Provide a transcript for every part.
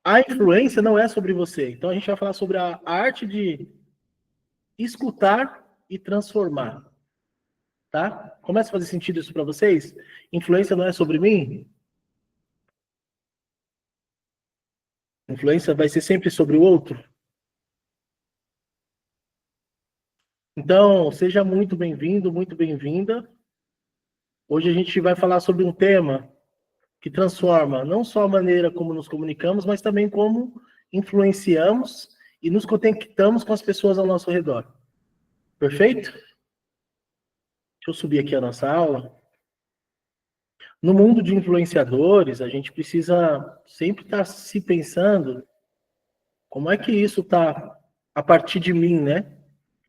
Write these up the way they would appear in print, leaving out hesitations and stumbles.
A influência não é sobre você. Então a gente vai falar sobre a arte de escutar e transformar. Tá? Começa a fazer sentido isso para vocês? Influência não é sobre mim? Influência vai ser sempre sobre o outro? Então, seja muito bem-vindo, muito bem-vinda. Hoje a gente vai falar sobre um tema que transforma não só a maneira como nos comunicamos, mas também como influenciamos e nos conectamos com as pessoas ao nosso redor. Perfeito? Deixa eu subir aqui a nossa aula. No mundo de influenciadores, a gente precisa sempre estar se pensando como é que isso está a partir de mim, né?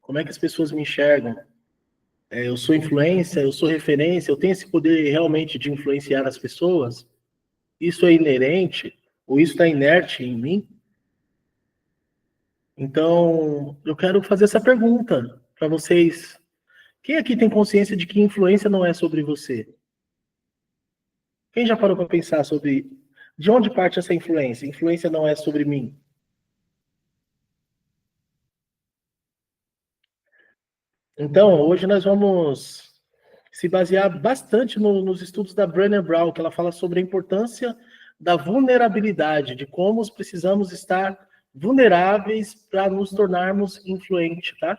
Como é que as pessoas me enxergam? Eu sou influência, eu sou referência, eu tenho esse poder realmente de influenciar as pessoas? Isso é inerente? Ou isso está inerte em mim? Então, eu quero fazer essa pergunta para vocês. Quem aqui tem consciência de que influência não é sobre você? Quem já parou para pensar sobre de onde parte essa influência? Influência não é sobre mim. Então, hoje nós vamos se basear bastante nos estudos da Brené Brown, que ela fala sobre a importância da vulnerabilidade, de como precisamos estar vulneráveis para nos tornarmos influentes, tá?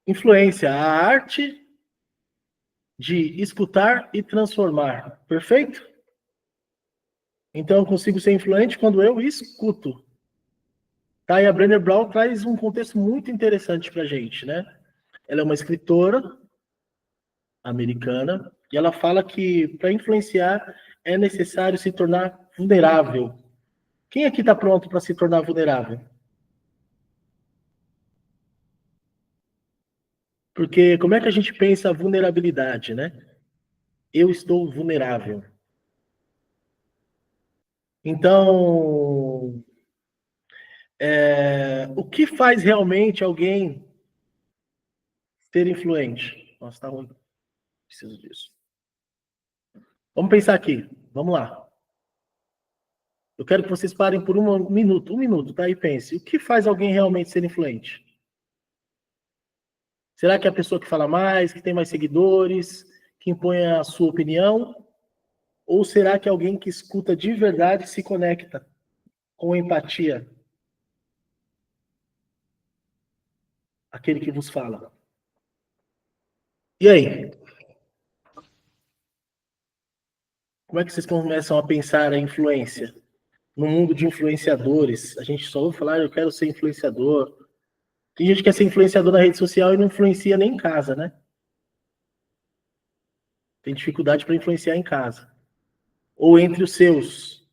Influência, a arte de escutar e transformar, perfeito? Então eu consigo ser influente quando eu escuto. Tá? E a Brené Brown traz um contexto muito interessante para a gente, né? Ela é uma escritora americana e ela fala que para influenciar é necessário se tornar vulnerável. Quem aqui está pronto para se tornar vulnerável? Porque como é que a gente pensa a vulnerabilidade, né? Eu estou vulnerável. Então, o que faz realmente alguém ser influente? Nossa, tá ruim. Preciso disso. Vamos pensar aqui. Vamos lá. Eu quero que vocês parem por um minuto, tá? E pense. O que faz alguém realmente ser influente? Será que é a pessoa que fala mais, que tem mais seguidores, que impõe a sua opinião? Ou será que é alguém que escuta de verdade e se conecta com empatia? Aquele que vos fala. E aí? Como é que vocês começam a pensar a influência? No mundo de influenciadores, a gente só ouve falar, eu quero ser influenciador. Tem gente que quer ser influenciador na rede social e não influencia nem em casa, né? Tem dificuldade para influenciar em casa. Ou entre os seus.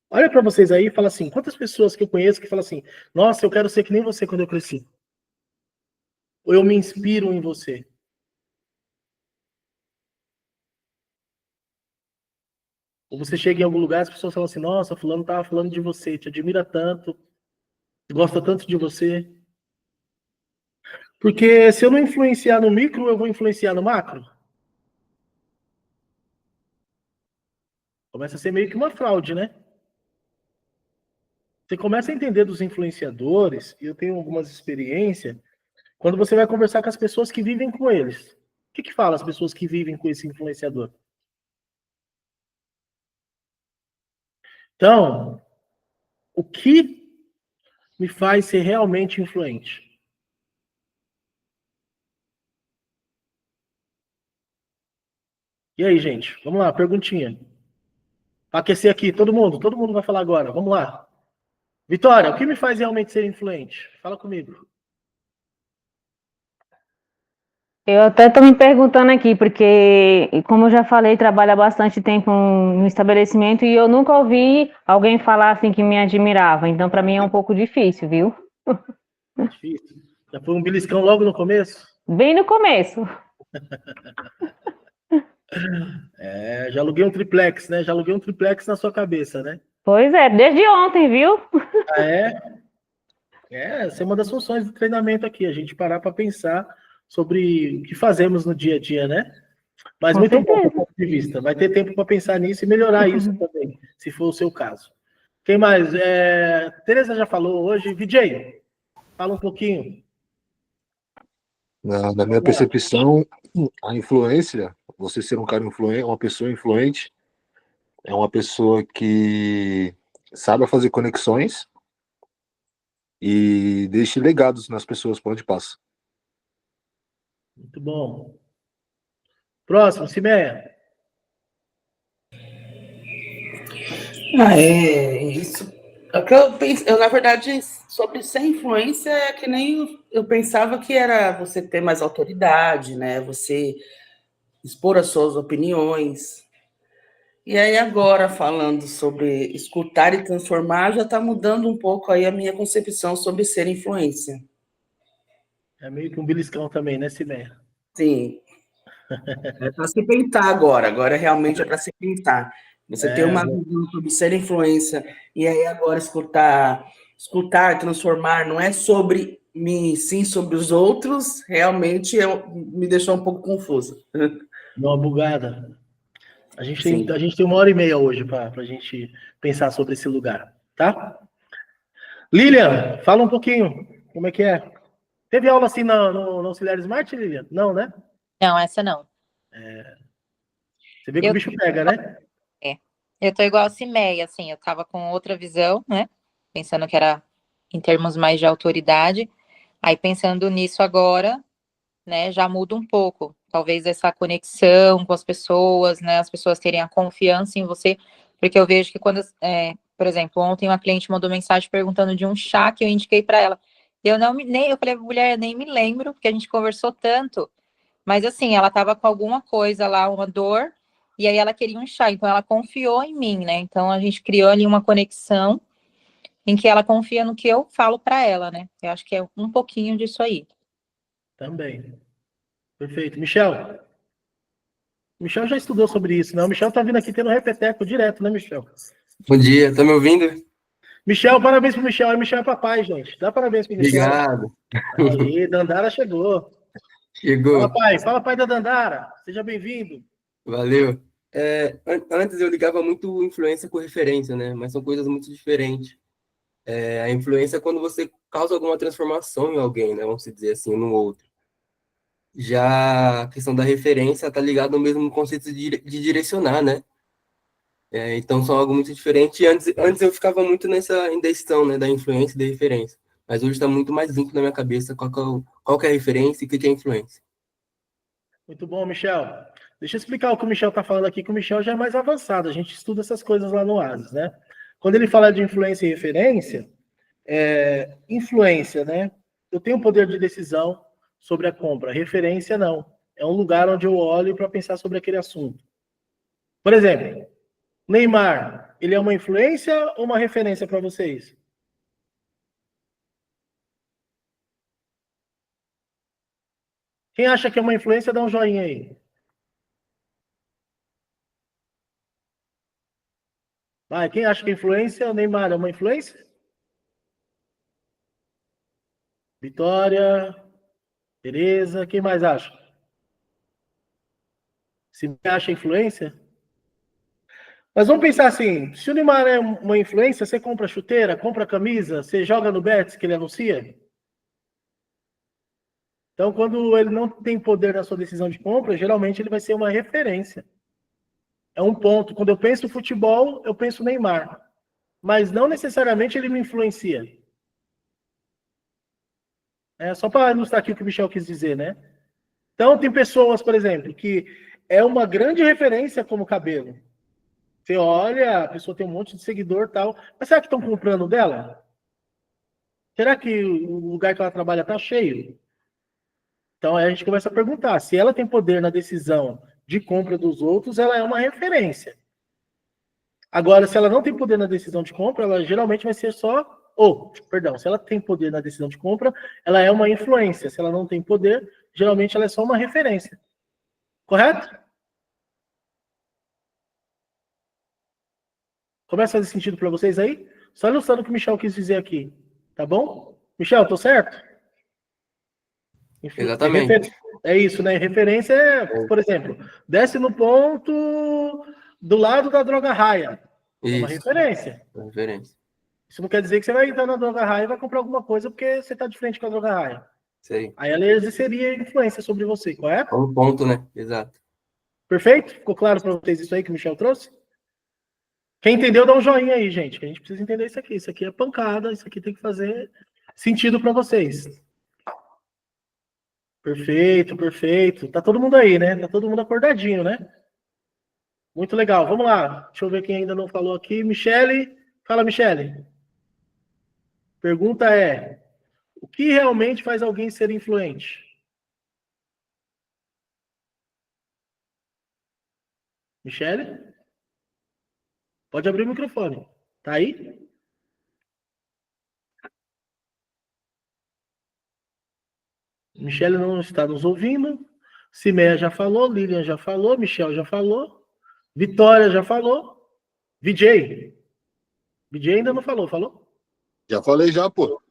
Olha para vocês aí e fala assim, quantas pessoas que eu conheço que falam assim, nossa, eu quero ser que nem você quando eu cresci. Ou eu me inspiro em você. Ou você chega em algum lugar, as pessoas falam assim, nossa, fulano estava falando de você, te admira tanto, gosta tanto de você. Porque se eu não influenciar no micro, eu vou influenciar no macro. Começa a ser meio que uma fraude, né? Você começa a entender dos influenciadores, e eu tenho algumas experiências, quando você vai conversar com as pessoas que vivem com eles. O que fala as pessoas que vivem com esse influenciador? Então, o que me faz ser realmente influente? E aí, gente? Vamos lá, perguntinha. Para aquecer aqui, todo mundo vai falar agora. Vamos lá. Vitória, o que me faz realmente ser influente? Fala comigo. Eu até estou me perguntando aqui, porque, como eu já falei, trabalho há bastante tempo no estabelecimento e eu nunca ouvi alguém falar assim que me admirava. Então, para mim é um pouco difícil, viu? Difícil. Já foi um beliscão logo no começo? Bem no começo. Já aluguei um triplex, né? Já aluguei um triplex na sua cabeça, né? Pois é, desde ontem, viu? Ah, é? Essa é uma das funções do treinamento aqui, a gente parar para pensar sobre o que fazemos no dia a dia, né? Mas Com muito bom, certeza. de vista. Vai ter tempo para pensar nisso e melhorar isso também, se for o seu caso. Quem mais? Tereza já falou hoje. VJ, fala um pouquinho. Na minha percepção, a influência, você ser um cara influente, uma pessoa influente, é uma pessoa que sabe fazer conexões e deixe legados nas pessoas por onde passa. Muito bom. Próximo, Cimeia. Isso. É o que eu penso, na verdade, sobre ser influência, é que nem eu pensava que era você ter mais autoridade, né? Você expor as suas opiniões. E aí, agora, falando sobre escutar e transformar, já está mudando um pouco aí a minha concepção sobre ser influência. É meio que um beliscão também, né, Cimeia? Sim. É para se pintar agora realmente é para se pintar. Você tem uma visão sobre ser influência, e aí agora escutar, transformar, não é sobre mim, sim sobre os outros, realmente me deixou um pouco confusa. Dá uma bugada. A gente Sim. tem 1h30 hoje para a gente pensar sobre esse lugar, tá? Lilian, fala um pouquinho, como é que é? Teve aula assim no Auxiliar Smart, Lilian? Não, né? Não, essa não. Você vê que o bicho pega, né? Eu tô igual a Cimeia, assim, eu tava com outra visão, né? Pensando que era em termos mais de autoridade. Aí pensando nisso agora, né, já muda um pouco. Talvez essa conexão com as pessoas, né? As pessoas terem a confiança em você, porque eu vejo que quando, por exemplo, ontem uma cliente mandou mensagem perguntando de um chá que eu indiquei para ela. Eu eu falei, mulher, eu nem me lembro, porque a gente conversou tanto. Mas assim, ela tava com alguma coisa lá, uma dor, e aí ela queria um chá, então ela confiou em mim, né? Então a gente criou ali uma conexão em que ela confia no que eu falo para ela, né? Eu acho que é um pouquinho disso aí. Também. Perfeito. Michel? Michel já estudou sobre isso, né? O Michel tá vindo aqui tendo repeteco direto, né, Michel? Bom dia, tá me ouvindo? Michel, parabéns pro Michel. Michel é papai, gente. Dá parabéns pro Michel. Obrigado. Aí, Dandara chegou. Chegou. Fala pai da Dandara. Seja bem-vindo. Valeu. Antes eu ligava muito influência com referência, né? Mas são coisas muito diferentes. A influência é quando você causa alguma transformação em alguém, né? Vamos dizer assim, no outro. Já a questão da referência tá ligada ao mesmo conceito de direcionar, né? Então são algo muito diferente. Antes eu ficava muito nessa indexão, né? Da influência e da referência. Mas hoje está muito mais limpo na minha cabeça qual que é a referência e o que é influência. Muito bom, Michel. Deixa eu explicar o que o Michel está falando aqui, que o Michel já é mais avançado. A gente estuda essas coisas lá no ASIS, né? Quando ele fala de influência e referência, influência, né? Eu tenho poder de decisão sobre a compra. Referência, não. É um lugar onde eu olho para pensar sobre aquele assunto. Por exemplo, Neymar, ele é uma influência ou uma referência para vocês? Quem acha que é uma influência, dá um joinha aí. Vai, quem acha que é influência, o Neymar é uma influência? Vitória, Tereza, quem mais acha? Se acha influência? Mas vamos pensar assim, se o Neymar é uma influência, você compra chuteira, compra camisa, você joga no Betis que ele anuncia? Então, quando ele não tem poder na sua decisão de compra, geralmente ele vai ser uma referência. É um ponto. Quando eu penso em futebol, eu penso Neymar. Mas não necessariamente ele me influencia. É só para ilustrar aqui o que o Michel quis dizer, né? Então, tem pessoas, por exemplo, que é uma grande referência como cabelo. Você olha, a pessoa tem um monte de seguidor e tal, mas será que estão comprando dela? Será que o lugar que ela trabalha está cheio? Então, aí a gente começa a perguntar, se ela tem poder na decisão de compra dos outros, ela é uma referência. Agora, se ela não tem poder na decisão de compra, ela geralmente vai ser só... se ela tem poder na decisão de compra, ela é uma influência. Se ela não tem poder, geralmente ela é só uma referência. Correto? Começa a fazer sentido para vocês aí? Só ilustrando o que o Michel quis dizer aqui. Tá bom? Michel, tô certo? Exatamente. É isso, né? Referência é, por exemplo, desce no ponto do lado da droga raia. É uma Isso, referência. é referência. Isso não quer dizer que você vai entrar na droga raia e vai comprar alguma coisa porque você está de frente com a droga raia. Isso aí. Aí ela exerceria influência sobre você, correto? É um ponto, né? Exato. Perfeito? Ficou claro para vocês isso aí que o Michel trouxe? Quem entendeu, dá um joinha aí, gente, que a gente precisa entender isso aqui. Isso aqui é pancada, isso aqui tem que fazer sentido para vocês. Perfeito, perfeito. Tá todo mundo aí, né? Tá todo mundo acordadinho, né? Muito legal. Vamos lá. Deixa eu ver quem ainda não falou aqui. Michele. Fala, Michele. Pergunta é: o que realmente faz alguém ser influente? Michele? Pode abrir o microfone. Tá aí? Michele não está nos ouvindo. Cimeia já falou. Lilian já falou. Michel já falou. Vitória já falou. VJ. VJ ainda não falou. Falou? Já falei já, pô.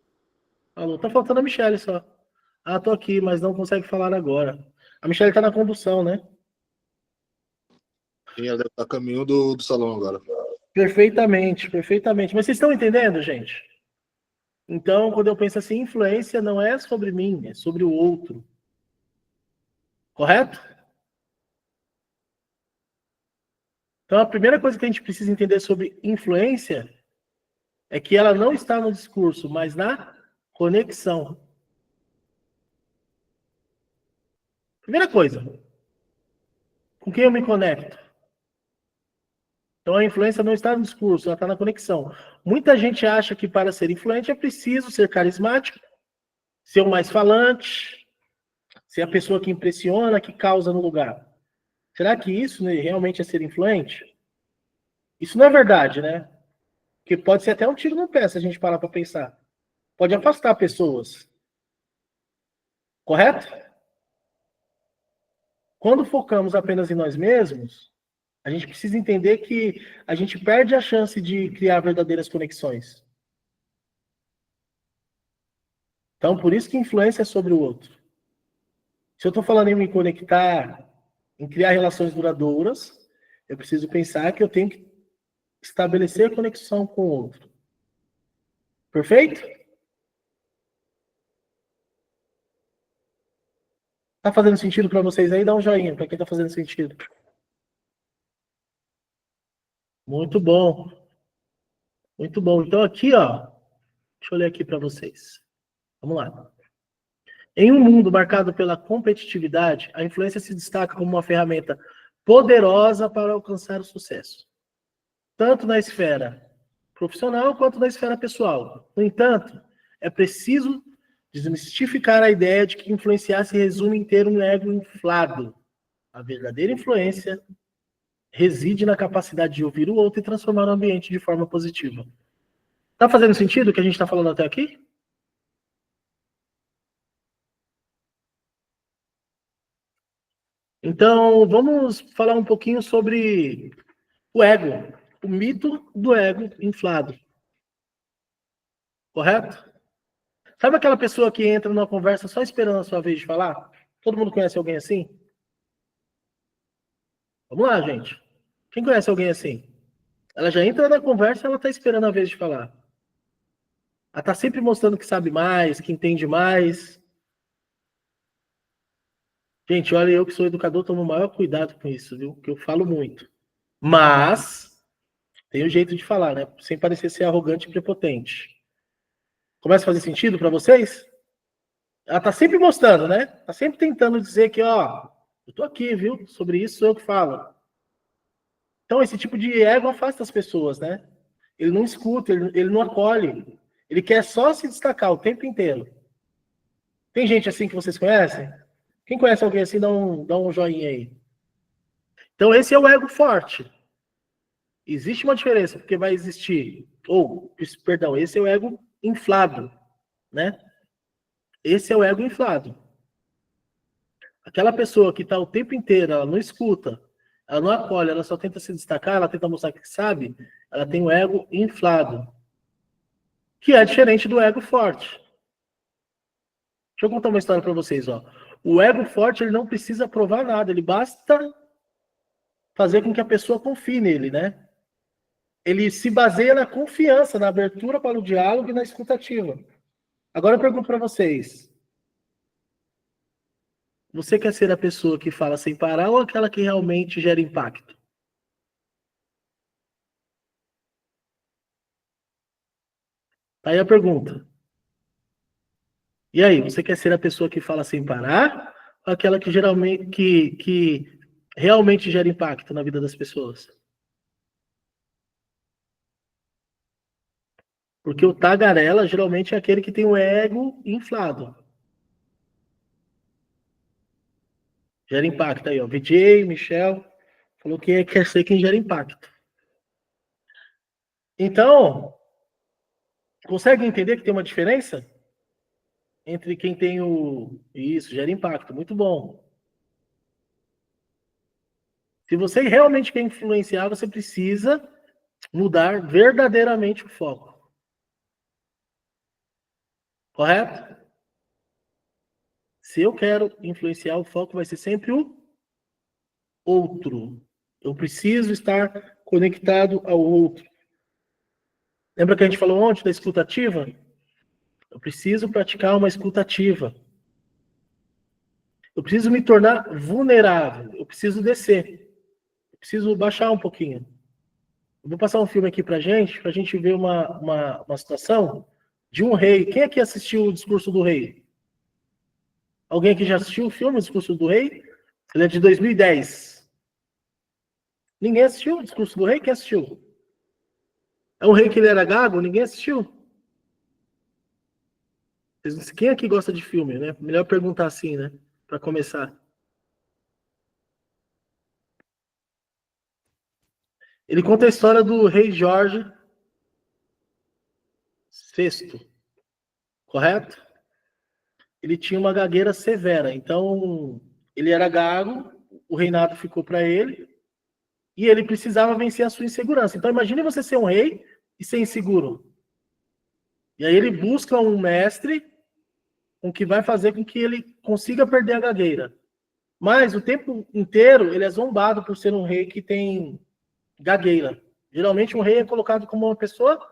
Falou. Tá faltando a Michele só. Ah, tô aqui, mas não consegue falar agora. A Michele tá na condução, né? Sim, ela deve estar a caminho do salão agora. Perfeitamente, perfeitamente. Mas vocês estão entendendo, gente? Então, quando eu penso assim, influência não é sobre mim, é sobre o outro. Correto? Então, a primeira coisa que a gente precisa entender sobre influência é que ela não está no discurso, mas na conexão. Primeira coisa, com quem eu me conecto? Então, a influência não está no discurso, ela está na conexão. Muita gente acha que para ser influente é preciso ser carismático, ser o mais falante, ser a pessoa que impressiona, que causa no lugar. Será que isso, né, realmente é ser influente? Isso não é verdade, né? Porque pode ser até um tiro no pé se a gente parar para pensar. Pode afastar pessoas. Correto? Quando focamos apenas em nós mesmos, a gente precisa entender que a gente perde a chance de criar verdadeiras conexões. Então, por isso que influência é sobre o outro. Se eu estou falando em me conectar, em criar relações duradouras, eu preciso pensar que eu tenho que estabelecer conexão com o outro. Perfeito? Tá fazendo sentido para vocês aí? Dá um joinha para quem tá fazendo sentido. Muito bom. Muito bom. Então aqui, ó, deixa eu ler aqui para vocês. Vamos lá. Em um mundo marcado pela competitividade, a influência se destaca como uma ferramenta poderosa para alcançar o sucesso, tanto na esfera profissional quanto na esfera pessoal. No entanto, é preciso desmistificar a ideia de que influenciar se resume em ter um ego inflado. A verdadeira influência reside na capacidade de ouvir o outro e transformar o ambiente de forma positiva. Tá fazendo sentido o que a gente está falando até aqui? Então, vamos falar um pouquinho sobre o ego, o mito do ego inflado. Correto? Sabe aquela pessoa que entra numa conversa só esperando a sua vez de falar? Todo mundo conhece alguém assim? Vamos lá, gente. Quem conhece alguém assim? Ela já entra na conversa e ela está esperando a vez de falar. Ela está sempre mostrando que sabe mais, que entende mais. Gente, olha, eu que sou educador, tomo o maior cuidado com isso, viu? Porque eu falo muito. Mas tem um jeito de falar, né? Sem parecer ser arrogante e prepotente. Começa a fazer sentido para vocês? Ela tá sempre mostrando, né? Tá sempre tentando dizer que, ó, eu tô aqui, viu? Sobre isso sou eu que falo. Então, esse tipo de ego afasta as pessoas, né? Ele não escuta, ele não acolhe. Ele quer só se destacar o tempo inteiro. Tem gente assim que vocês conhecem? Quem conhece alguém assim, dá um joinha aí. Então, esse é o ego forte. Existe uma diferença, porque vai existir, perdão, esse é o ego inflado, né? Esse é o ego inflado. Aquela pessoa que está o tempo inteiro, ela não escuta, ela não acolhe, ela só tenta se destacar, ela tenta mostrar que sabe, ela tem o ego inflado, que é diferente do ego forte. Deixa eu contar uma história para vocês, ó. O ego forte, ele não precisa provar nada, ele basta fazer com que a pessoa confie nele, né? Ele se baseia na confiança, na abertura para o diálogo e na escutativa. Agora eu pergunto para vocês. Você quer ser a pessoa que fala sem parar ou aquela que realmente gera impacto? Tá aí a pergunta. E aí, você quer ser a pessoa que fala sem parar ou aquela que geralmente que realmente gera impacto na vida das pessoas? Porque o tagarela geralmente é aquele que tem o ego inflado. Gera impacto aí, ó. VJ, Michel, falou que quer ser quem gera impacto. Então, consegue entender que tem uma diferença entre quem tem o... Isso, gera impacto, muito bom. Se você realmente quer influenciar, você precisa mudar verdadeiramente o foco. Correto? Se eu quero influenciar, o foco vai ser sempre o outro. Eu preciso estar conectado ao outro. Lembra que a gente falou ontem da escutativa? Eu preciso praticar uma escutativa. Eu preciso me tornar vulnerável. Eu preciso descer. Eu preciso baixar um pouquinho. Eu vou passar um filme aqui pra gente ver uma situação de um rei. Quem aqui assistiu o Discurso do Rei? Alguém aqui já assistiu o filme, o Discurso do Rei? Ele é de 2010. Ninguém assistiu o Discurso do Rei? Quem assistiu? É um rei que ele era gago? Ninguém assistiu? Quem aqui gosta de filme, né? Melhor perguntar assim, né? Para começar. Ele conta a história do rei Jorge VI, correto? Ele tinha uma gagueira severa, então ele era gago, o reinado ficou para ele, e ele precisava vencer a sua insegurança. Então imagine você ser um rei e ser inseguro. E aí ele busca um mestre com que vai fazer com que ele consiga perder a gagueira. Mas o tempo inteiro ele é zombado por ser um rei que tem gagueira. Geralmente um rei é colocado como uma pessoa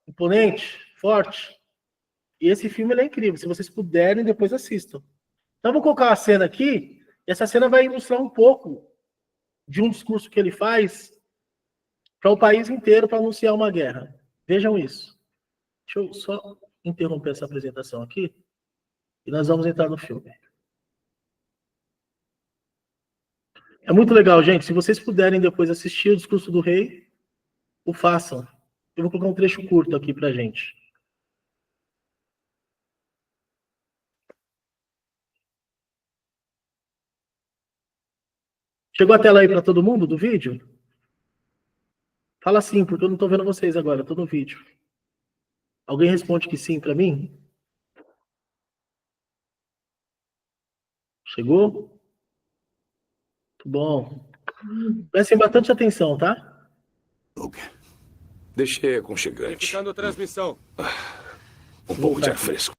imponente, forte. E esse filme ele é incrível. Se vocês puderem, depois assistam. Então vou colocar uma cena aqui. E essa cena vai ilustrar um pouco de um discurso que ele faz para o país inteiro para anunciar uma guerra. Vejam isso. Deixa eu só interromper essa apresentação aqui e nós vamos entrar no filme. É muito legal, gente. Se vocês puderem depois assistir o Discurso do Rei, o façam. Eu vou colocar um trecho curto aqui pra gente. Chegou a tela aí para todo mundo do vídeo? Fala sim, porque eu não estou vendo vocês agora, estou no vídeo. Alguém responde que sim para mim? Chegou? Muito bom. Prestem bastante atenção, tá? Deixei aconchegante. Verificando a transmissão. Um pouco de ar fresco.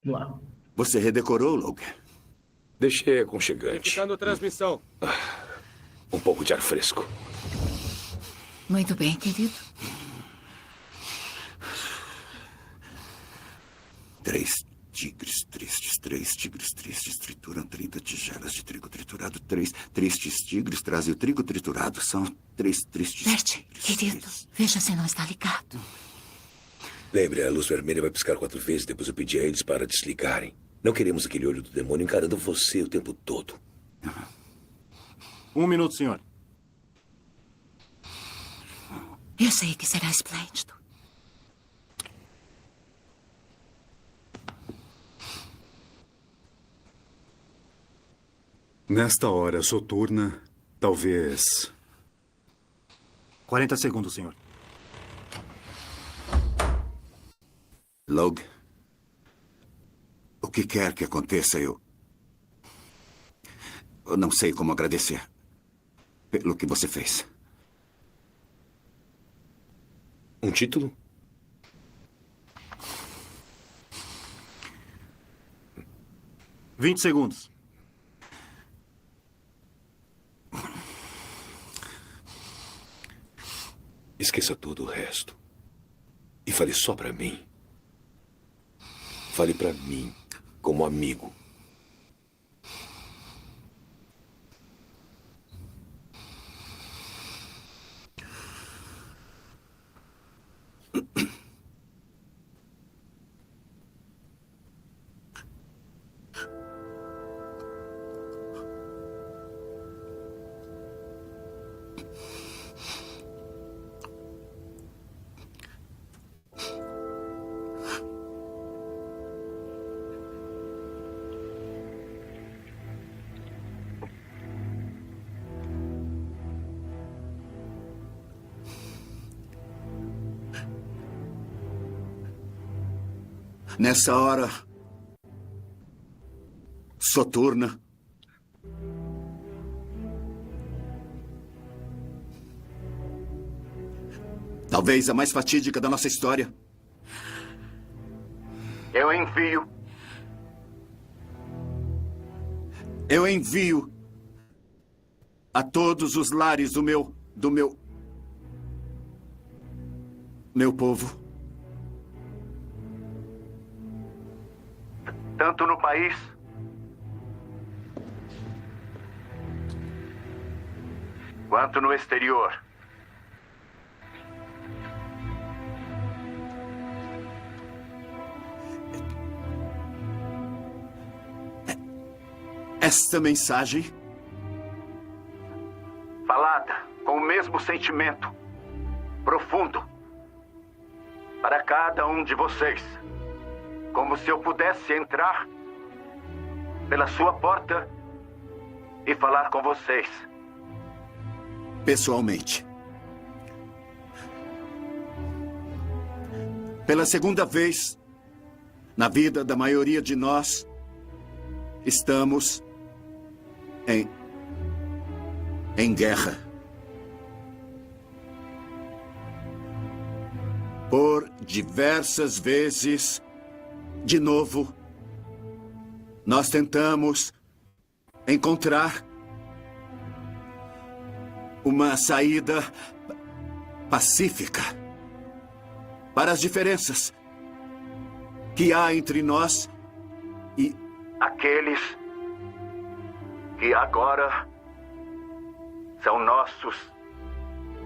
Vamos lá. Você redecorou, Logan? Deixei aconchegante. Verificando a transmissão. Um pouco de ar fresco. Muito bem, querido. 3 tigres tristes, 3 tigres tristes trituram 30 tigelas de trigo triturado. 3 tristes tigres trazem o trigo triturado. São 3 tristes... Bert, querido, veja se não está ligado. Lembre, a luz vermelha vai piscar 4 vezes, depois eu pedi a eles para desligarem. Não queremos aquele olho do demônio encarando você o tempo todo. 1 minuto, senhor. Eu sei que será esplêndido. Nesta hora soturna, talvez... 40 segundos, senhor. Logan, o que quer que aconteça, eu não sei como agradecer pelo que você fez. Um título? 20 segundos. Esqueça todo o resto. E fale só pra mim. Fale pra mim, como amigo. Nessa hora soturna, talvez a mais fatídica da nossa história, eu envio a todos os lares do meu povo, tanto no país quanto no exterior. Esta mensagem, falada com o mesmo sentimento profundo para cada um de vocês, como se eu pudesse entrar pela sua porta e falar com vocês pessoalmente. Pela segunda vez na vida da maioria de nós, estamos em guerra. Por diversas vezes, de novo, nós tentamos encontrar uma saída pacífica para as diferenças que há entre nós e aqueles que agora são nossos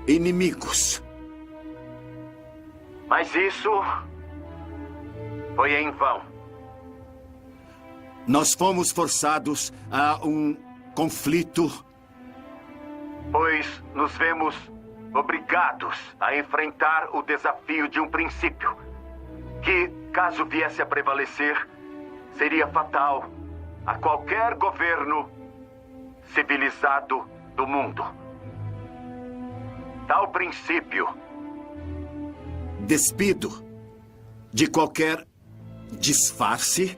inimigos. Mas isso foi em vão. Nós fomos forçados a um conflito, pois nos vemos obrigados a enfrentar o desafio de um princípio que, caso viesse a prevalecer, seria fatal a qualquer governo civilizado do mundo. Tal princípio, despido de qualquer disfarce,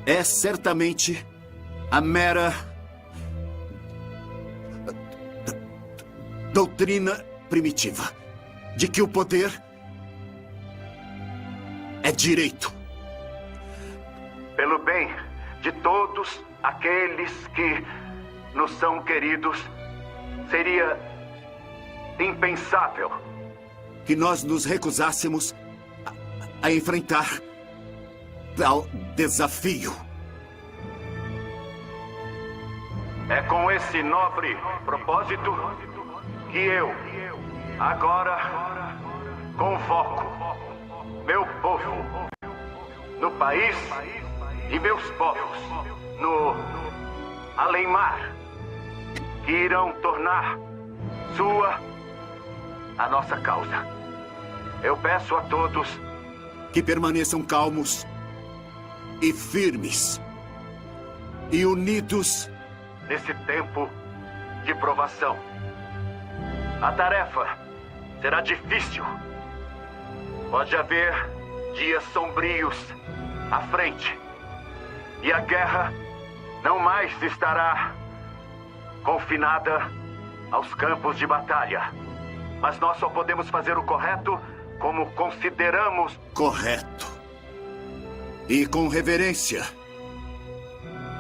é certamente a mera doutrina primitiva de que o poder é direito. Pelo bem de todos aqueles que nos são queridos, seria impensável que nós nos recusássemos a enfrentar tal desafio. É com esse nobre propósito que eu agora convoco meu povo no país e meus povos no além-mar, que irão tornar sua a nossa causa. Eu peço a todos que permaneçam calmos e firmes e unidos nesse tempo de provação. A tarefa será difícil. Pode haver dias sombrios à frente. E a guerra não mais estará confinada aos campos de batalha. Mas nós só podemos fazer o correto como consideramos correto. E com reverência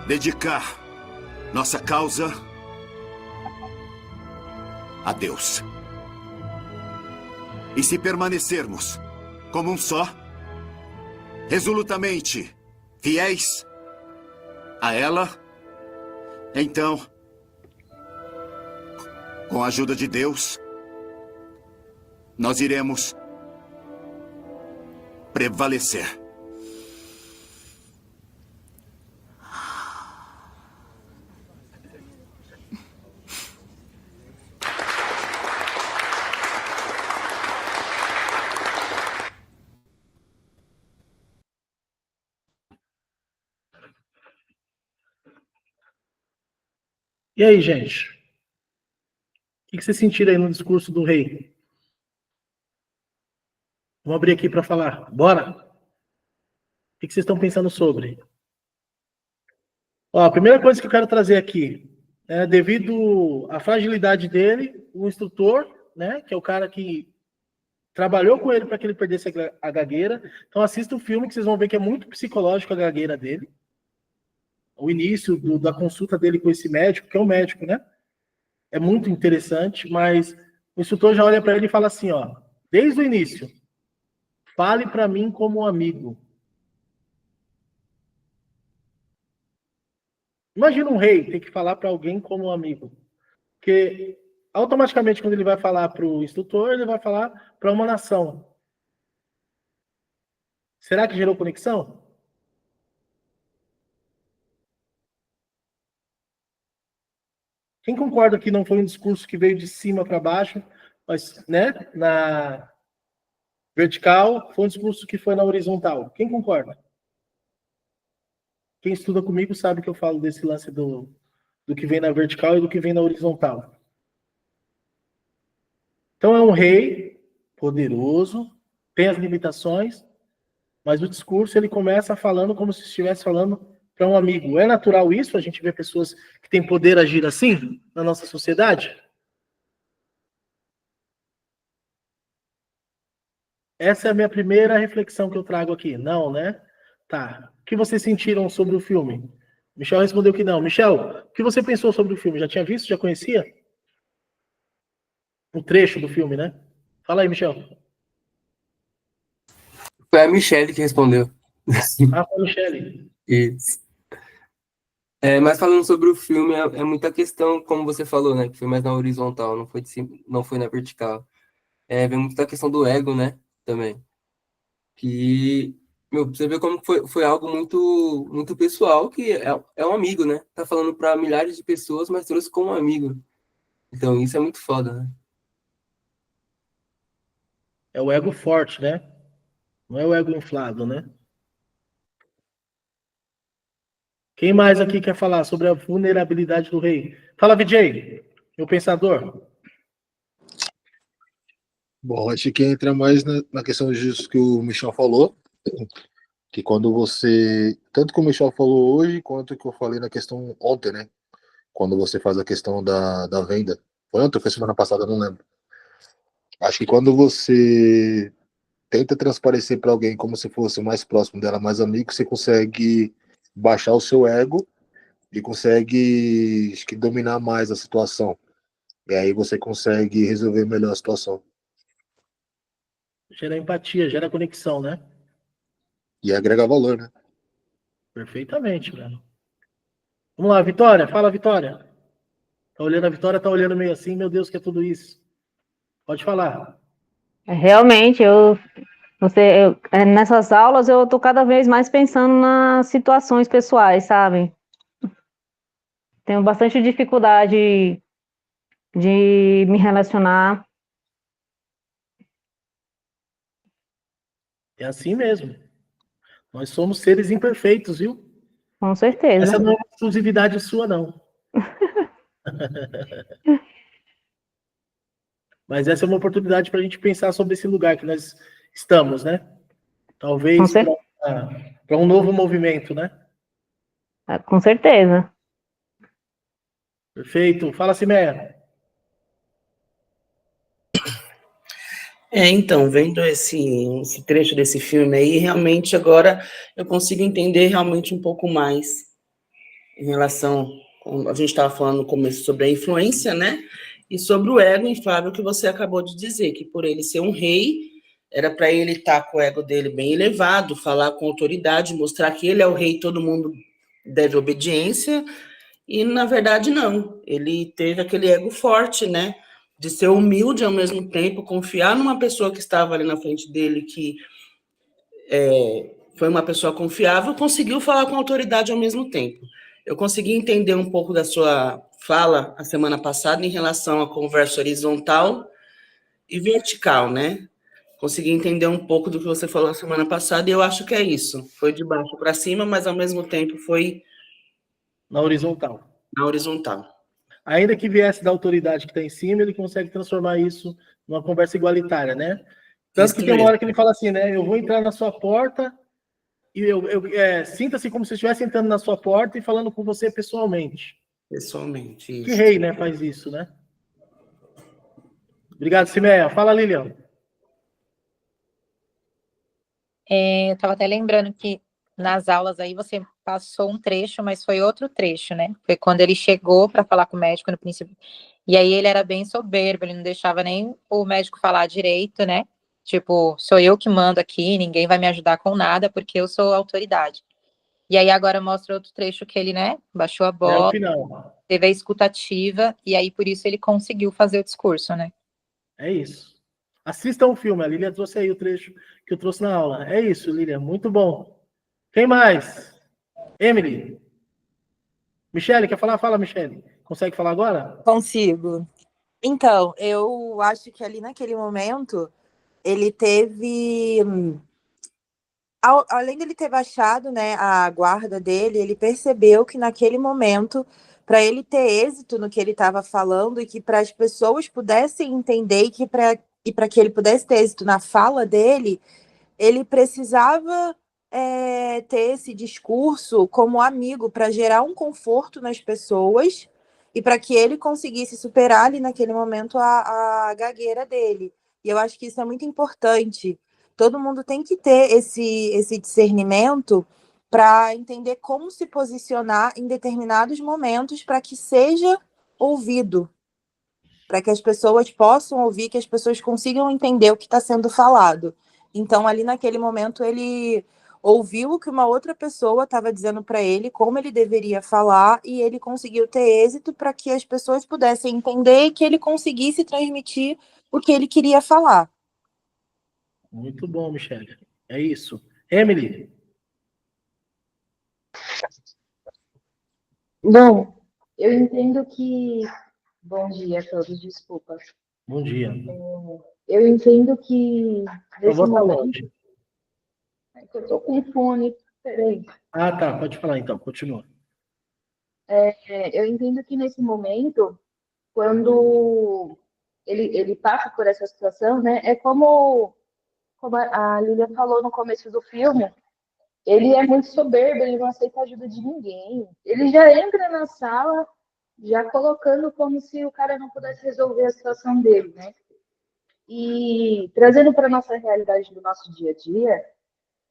dedicar nossa causa a Deus. E se permanecermos como um só, resolutamente fiéis a ela, então, com a ajuda de Deus, nós iremos prevalecer. E aí, gente? O que vocês sentiram aí no discurso do rei? Vamos abrir aqui para falar. Bora? O que vocês estão pensando sobre? Ó, a primeira coisa que eu quero trazer aqui, devido à fragilidade dele, o instrutor, né, que é o cara que trabalhou com ele para que ele perdesse a gagueira. Então assista o filme que vocês vão ver que é muito psicológico a gagueira dele. O início da consulta dele com esse médico, que é um médico, né? É muito interessante, mas o instrutor já olha para ele e fala assim, ó, desde o início, fale para mim como um amigo. Imagina um rei ter que falar para alguém como um amigo. Porque automaticamente, quando ele vai falar para o instrutor, ele vai falar para uma nação. Será que gerou conexão? Quem concorda que não foi um discurso que veio de cima para baixo, mas, né, na vertical, foi um discurso que foi na horizontal? Quem concorda? Quem estuda comigo sabe que eu falo desse lance do que vem na vertical e do que vem na horizontal. Então é um rei poderoso, tem as limitações, mas o discurso ele começa falando como se estivesse falando para um amigo. É natural isso? A gente vê pessoas que têm poder agir assim na nossa sociedade? Essa é a minha primeira reflexão que eu trago aqui. Não, né? Tá. O que vocês sentiram sobre o filme? Michel respondeu que não. Michel, o que você pensou sobre o filme? Já tinha visto? Já conhecia? Um trecho do filme, né? Fala aí, Michel. Foi a Michelle que respondeu. Ah, foi a Michelle. Isso. Mas falando sobre o filme, é muita questão, como você falou, né? Que foi mais na horizontal, não foi de cima, não foi na vertical. Vem muita questão do ego, né? Também. Que, meu, você vê como foi algo muito, muito pessoal, que é um amigo, né? Tá falando para milhares de pessoas, mas trouxe como um amigo. Então, isso é muito foda, né? É o ego forte, né? Não é o ego inflado, né? Quem mais aqui quer falar sobre a vulnerabilidade do rei? Fala, VJ, meu pensador. Bom, acho que entra mais na questão disso que o Michel falou, que quando você, tanto que o Michel falou hoje, quanto que eu falei na questão ontem, né? Quando você faz a questão da venda. Foi ontem ou foi semana passada, não lembro. Acho que quando você tenta transparecer para alguém como se fosse mais próximo dela, mais amigo, você consegue baixar o seu ego e consegue, acho que, dominar mais a situação. E aí você consegue resolver melhor a situação. Gera empatia, gera conexão, né? E agrega valor, né? Perfeitamente, mano. Vamos lá, Vitória. Fala, Vitória. Tá olhando a Vitória, tá olhando meio assim, meu Deus, que é tudo isso. Pode falar. Realmente, nessas aulas eu tô cada vez mais pensando nas situações pessoais, sabe? Tenho bastante dificuldade de me relacionar. É assim mesmo. Nós somos seres imperfeitos, viu? Com certeza. Essa não é uma exclusividade sua, não. Mas essa é uma oportunidade para a gente pensar sobre esse lugar que nós estamos, né? Talvez para um novo movimento, né? Com certeza. Perfeito. Fala, Siméia. Então, vendo esse trecho desse filme aí, realmente agora eu consigo entender realmente um pouco mais em relação, a gente estava falando no começo sobre a influência, né? E sobre o ego inflável que você acabou de dizer, que por ele ser um rei, era para ele estar com o ego dele bem elevado, falar com autoridade, mostrar que ele é o rei, todo mundo deve obediência, e na verdade não. Ele teve aquele ego forte, né? De ser humilde ao mesmo tempo, confiar numa pessoa que estava ali na frente dele, que foi uma pessoa confiável, conseguiu falar com autoridade ao mesmo tempo. Eu consegui entender um pouco da sua fala a semana passada em relação à conversa horizontal e vertical, né? Consegui entender um pouco do que você falou a semana passada e eu acho que é isso. Foi de baixo para cima, mas ao mesmo tempo foi Na horizontal. na horizontal. Ainda que viesse da autoridade que está em cima, ele consegue transformar isso numa conversa igualitária, né? Tanto Isso que tem uma mesmo. hora que ele fala assim, né? Eu vou entrar na sua porta e sinta-se como se eu estivesse entrando na sua porta e falando com você pessoalmente. Pessoalmente, Que isso. rei, né? Faz isso, né? Obrigado, Simeia. Fala, Lilian. Eu estava até lembrando que nas aulas aí você passou um trecho, mas foi outro trecho, né? Foi quando ele chegou para falar com o médico no princípio. E aí ele era bem soberbo, ele não deixava nem o médico falar direito, né? Tipo, sou eu que mando aqui, ninguém vai me ajudar com nada, porque eu sou autoridade. E aí agora mostra outro trecho que ele, né, baixou a É o bola, final. teve a escutativa, e aí por isso ele conseguiu fazer o discurso, né? É isso. Assistam o filme. A Lilian trouxe aí o trecho que eu trouxe na aula. É isso, Lilian. Muito bom. Quem mais? Emily. Michele, quer falar? Fala, Michele. Consegue falar agora? Consigo. Então, eu acho que ali naquele momento ele teve, além dele ter baixado, né, a guarda dele, ele percebeu que naquele momento, para ele ter êxito no que ele estava falando e que para as pessoas pudessem entender e para que ele pudesse ter êxito na fala dele, ele precisava ter esse discurso como amigo para gerar um conforto nas pessoas e para que ele conseguisse superar ali naquele momento a gagueira dele. E eu acho que isso é muito importante. Todo mundo tem que ter esse discernimento para entender como se posicionar em determinados momentos para que seja ouvido, para que as pessoas possam ouvir, que as pessoas consigam entender o que está sendo falado. Então, ali naquele momento, ele ouviu o que uma outra pessoa estava dizendo para ele, como ele deveria falar, e ele conseguiu ter êxito para que as pessoas pudessem entender e que ele conseguisse transmitir o que ele queria falar. Muito bom, Michele. É isso. Emily. Bom, eu entendo que. Bom dia a todos, desculpa. Bom dia. Eu entendo que Sua nesse voz tá momento. longe. É que eu tô com fone, peraí. Ah, tá. Pode falar então. Continua. Eu entendo que nesse momento, quando ele passa por essa situação, né? É como a Lilia falou no começo do filme, ele é muito soberbo, ele não aceita a ajuda de ninguém. Ele já entra na sala já colocando como se o cara não pudesse resolver a situação dele, né? E trazendo para a nossa realidade do nosso dia a dia,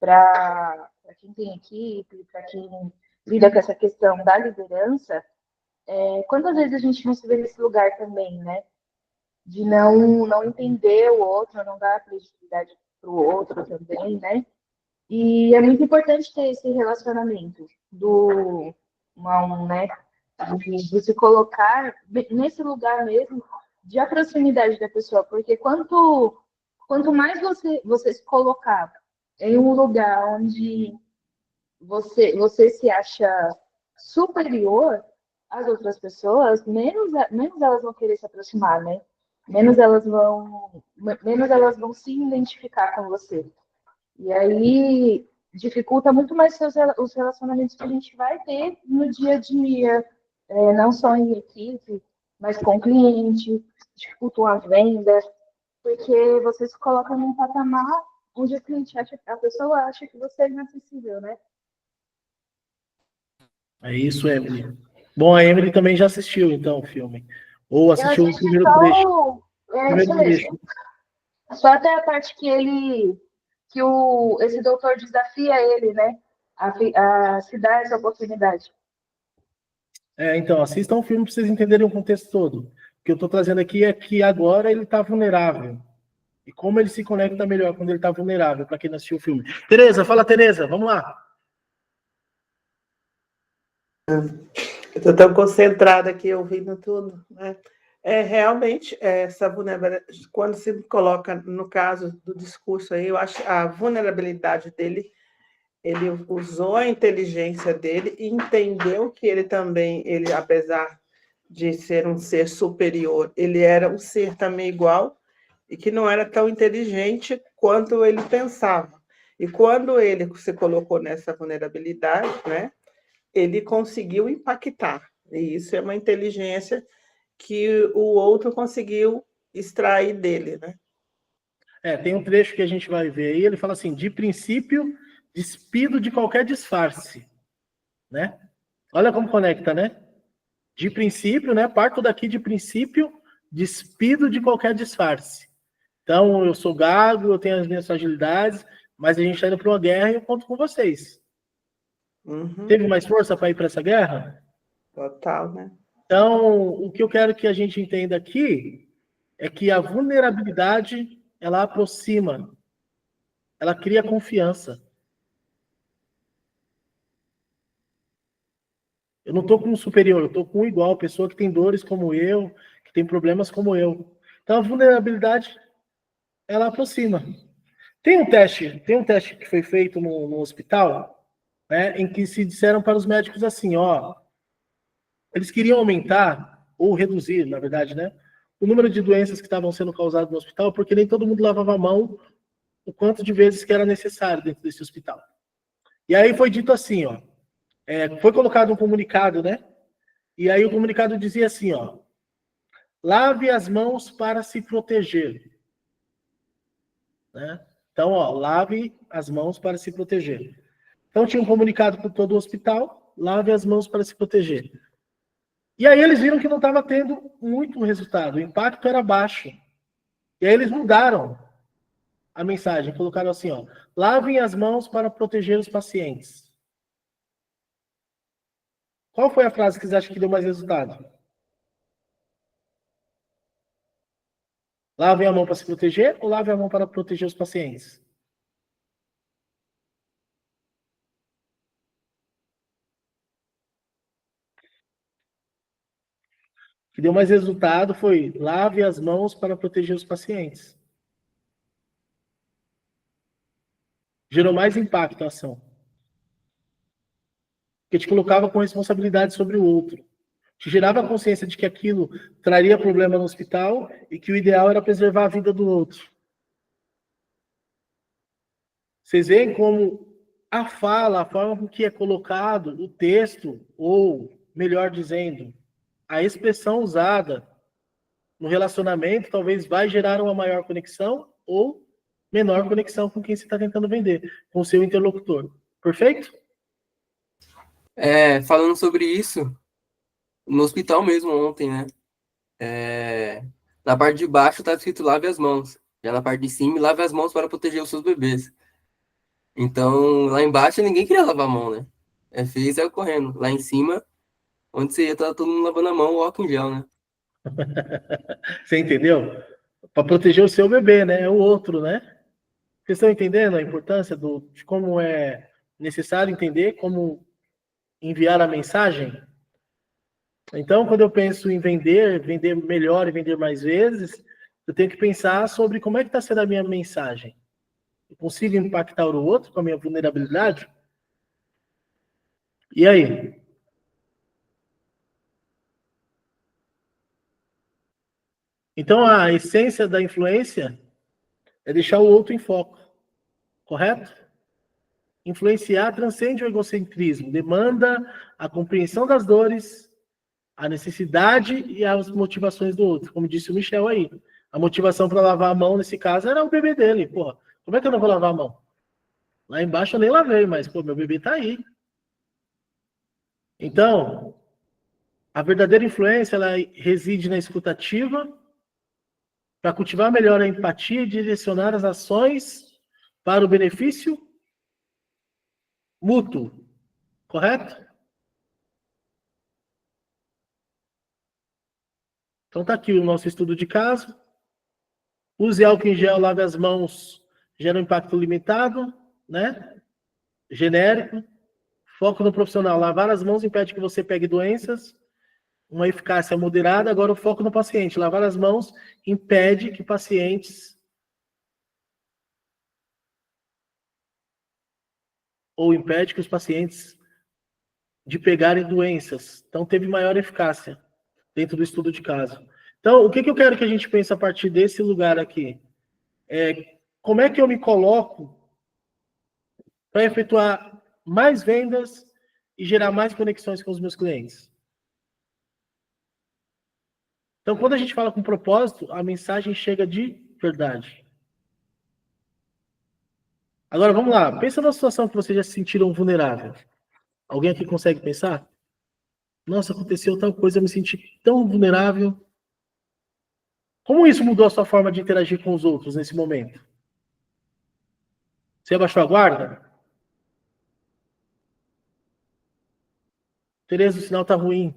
para quem tem equipe, para quem lida com essa questão da liderança, quantas vezes a gente não se vê nesse lugar também, né? De não entender o outro, não dar credibilidade para o outro também, né? E é muito importante ter esse relacionamento né? De se colocar nesse lugar mesmo de proximidade da pessoa, porque quanto mais você se colocar em um lugar onde você se acha superior às outras pessoas, menos elas vão querer se aproximar, né? Menos elas vão se identificar com você. E aí dificulta muito mais os relacionamentos que a gente vai ter no dia a dia, não só em equipe, mas com cliente, dificultam a venda, porque você se coloca num patamar onde a pessoa acha que você é inacessível, né? É isso, Emily. Bom, a Emily também já assistiu, então, o filme. Ou Eu assistiu o assisti primeiro só trecho. isso mesmo. Só até a parte que esse doutor desafia ele, né? A se dar essa oportunidade. Então, assistam o filme para vocês entenderem o contexto todo. O que eu estou trazendo aqui é que agora ele está vulnerável. E como ele se conecta melhor quando ele está vulnerável, para quem não assistiu o filme. Tereza, fala, Tereza, vamos lá. Eu estou tão concentrada aqui ouvindo tudo, né? Realmente, essa vulnerabilidade, quando se coloca no caso do discurso aí, eu acho a vulnerabilidade dele, ele usou a inteligência dele e entendeu que ele também, apesar de ser um ser superior, ele era um ser também igual e que não era tão inteligente quanto ele pensava. E quando ele se colocou nessa vulnerabilidade, né, ele conseguiu impactar. E isso é uma inteligência que o outro conseguiu extrair dele, né? Tem um trecho que a gente vai ver aí, ele fala assim, de princípio, despido de qualquer disfarce, né? Olha como conecta, né? De princípio, né? Parto daqui de princípio, despido de qualquer disfarce. Então, eu sou gago, eu tenho as minhas fragilidades, mas a gente está indo para uma guerra e eu conto com vocês. Uhum. Teve mais força para ir para essa guerra? Total, né? Então, o que eu quero que a gente entenda aqui é que a vulnerabilidade, ela aproxima, ela cria confiança. Eu não estou com um superior, eu estou com um igual, pessoa que tem dores como eu, que tem problemas como eu. Então, a vulnerabilidade, ela aproxima. Tem um teste que foi feito no hospital, né, em que se disseram para os médicos assim, eles queriam aumentar, ou reduzir, na verdade, né, o número de doenças que estavam sendo causadas no hospital, porque nem todo mundo lavava a mão o quanto de vezes que era necessário dentro desse hospital. E aí foi dito assim, foi colocado um comunicado, né, e aí o comunicado dizia assim, lave as mãos para se proteger. Né? Então, lave as mãos para se proteger. Então, tinha um comunicado para todo o hospital, lave as mãos para se proteger. E aí eles viram que não estava tendo muito resultado, o impacto era baixo. E aí eles mudaram a mensagem, colocaram assim, lavem as mãos para proteger os pacientes. Qual foi a frase que vocês acham que deu mais resultado? Lavem a mão para se proteger ou lavem a mão para proteger os pacientes? O que deu mais resultado foi lave as mãos para proteger os pacientes. Gerou mais impacto a ação. Porque te colocava com responsabilidade sobre o outro. Te gerava a consciência de que aquilo traria problema no hospital e que o ideal era preservar a vida do outro. Vocês veem como a forma com que é colocado o texto, ou, melhor dizendo, a expressão usada no relacionamento talvez vai gerar uma maior conexão ou menor conexão com quem você está tentando vender, com o seu interlocutor. Perfeito? Falando sobre isso, no hospital mesmo ontem, né? Na parte de baixo estava escrito lave as mãos. Já na parte de cima, lave as mãos para proteger os seus bebês. Então, lá embaixo ninguém queria lavar a mão, né? Fez saiu correndo. Lá em cima, onde você ia, tava todo mundo lavando a mão, o álcool em gel, né? Você entendeu? Para proteger o seu bebê, né? É o outro, né? Vocês estão entendendo a importância de como é necessário entender como enviar a mensagem? Então, quando eu penso em vender melhor e vender mais vezes, eu tenho que pensar sobre como é que está sendo a minha mensagem. Eu consigo impactar o outro com a minha vulnerabilidade? E aí? Então, a essência da influência é deixar o outro em foco. Correto? Influenciar transcende o egocentrismo, demanda a compreensão das dores, a necessidade e as motivações do outro. Como disse o Michel aí. A motivação para lavar a mão, nesse caso, era o bebê dele. Porra, como é que eu não vou lavar a mão? Lá embaixo eu nem lavei, mas, meu bebê tá aí. Então, a verdadeira influência, ela reside na escutativa, para cultivar melhor a empatia e direcionar as ações para o benefício mútuo. Correto? Então tá aqui o nosso estudo de caso. Use álcool em gel, lave as mãos, gera um impacto limitado, né? Genérico. Foco no profissional. Lavar as mãos impede que você pegue doenças. Uma eficácia moderada. Agora o foco no paciente. Lavar as mãos impede que pacientes ou impede que os pacientes de pegarem doenças. Então teve maior eficácia dentro do estudo de caso. Então, o que eu quero que a gente pense a partir desse lugar aqui? Como é que eu me coloco para efetuar mais vendas e gerar mais conexões com os meus clientes? Então, quando a gente fala com propósito, a mensagem chega de verdade. Agora, vamos lá. Pensa numa situação que vocês já se sentiram vulnerável. Alguém aqui consegue pensar? Nossa, aconteceu tal coisa, eu me senti tão vulnerável. Como isso mudou a sua forma de interagir com os outros nesse momento? Você abaixou a guarda? Tereza, o sinal tá ruim.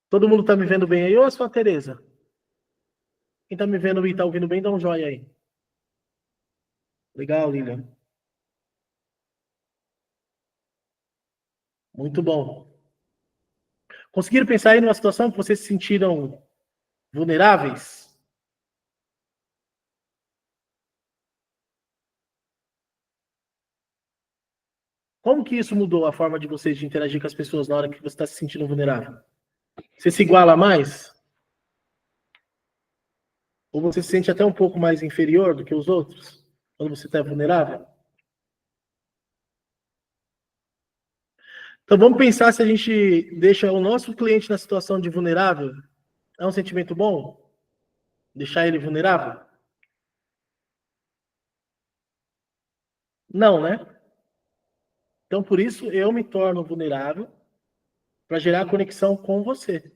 Todo mundo tá me vendo bem aí ou é só a Tereza? Quem tá me vendo e tá ouvindo bem, dá um joinha aí. Legal, Lilian. Muito bom. Conseguiram pensar aí numa situação que vocês se sentiram vulneráveis? Como que isso mudou a forma de vocês de interagir com as pessoas na hora que você está se sentindo vulnerável? Você se iguala mais? Ou você se sente até um pouco mais inferior do que os outros? Quando você está vulnerável? Então vamos pensar se a gente deixa o nosso cliente na situação de vulnerável. É um sentimento bom? Deixar ele vulnerável? Não, né? Então por isso eu me torno vulnerável para gerar conexão com você.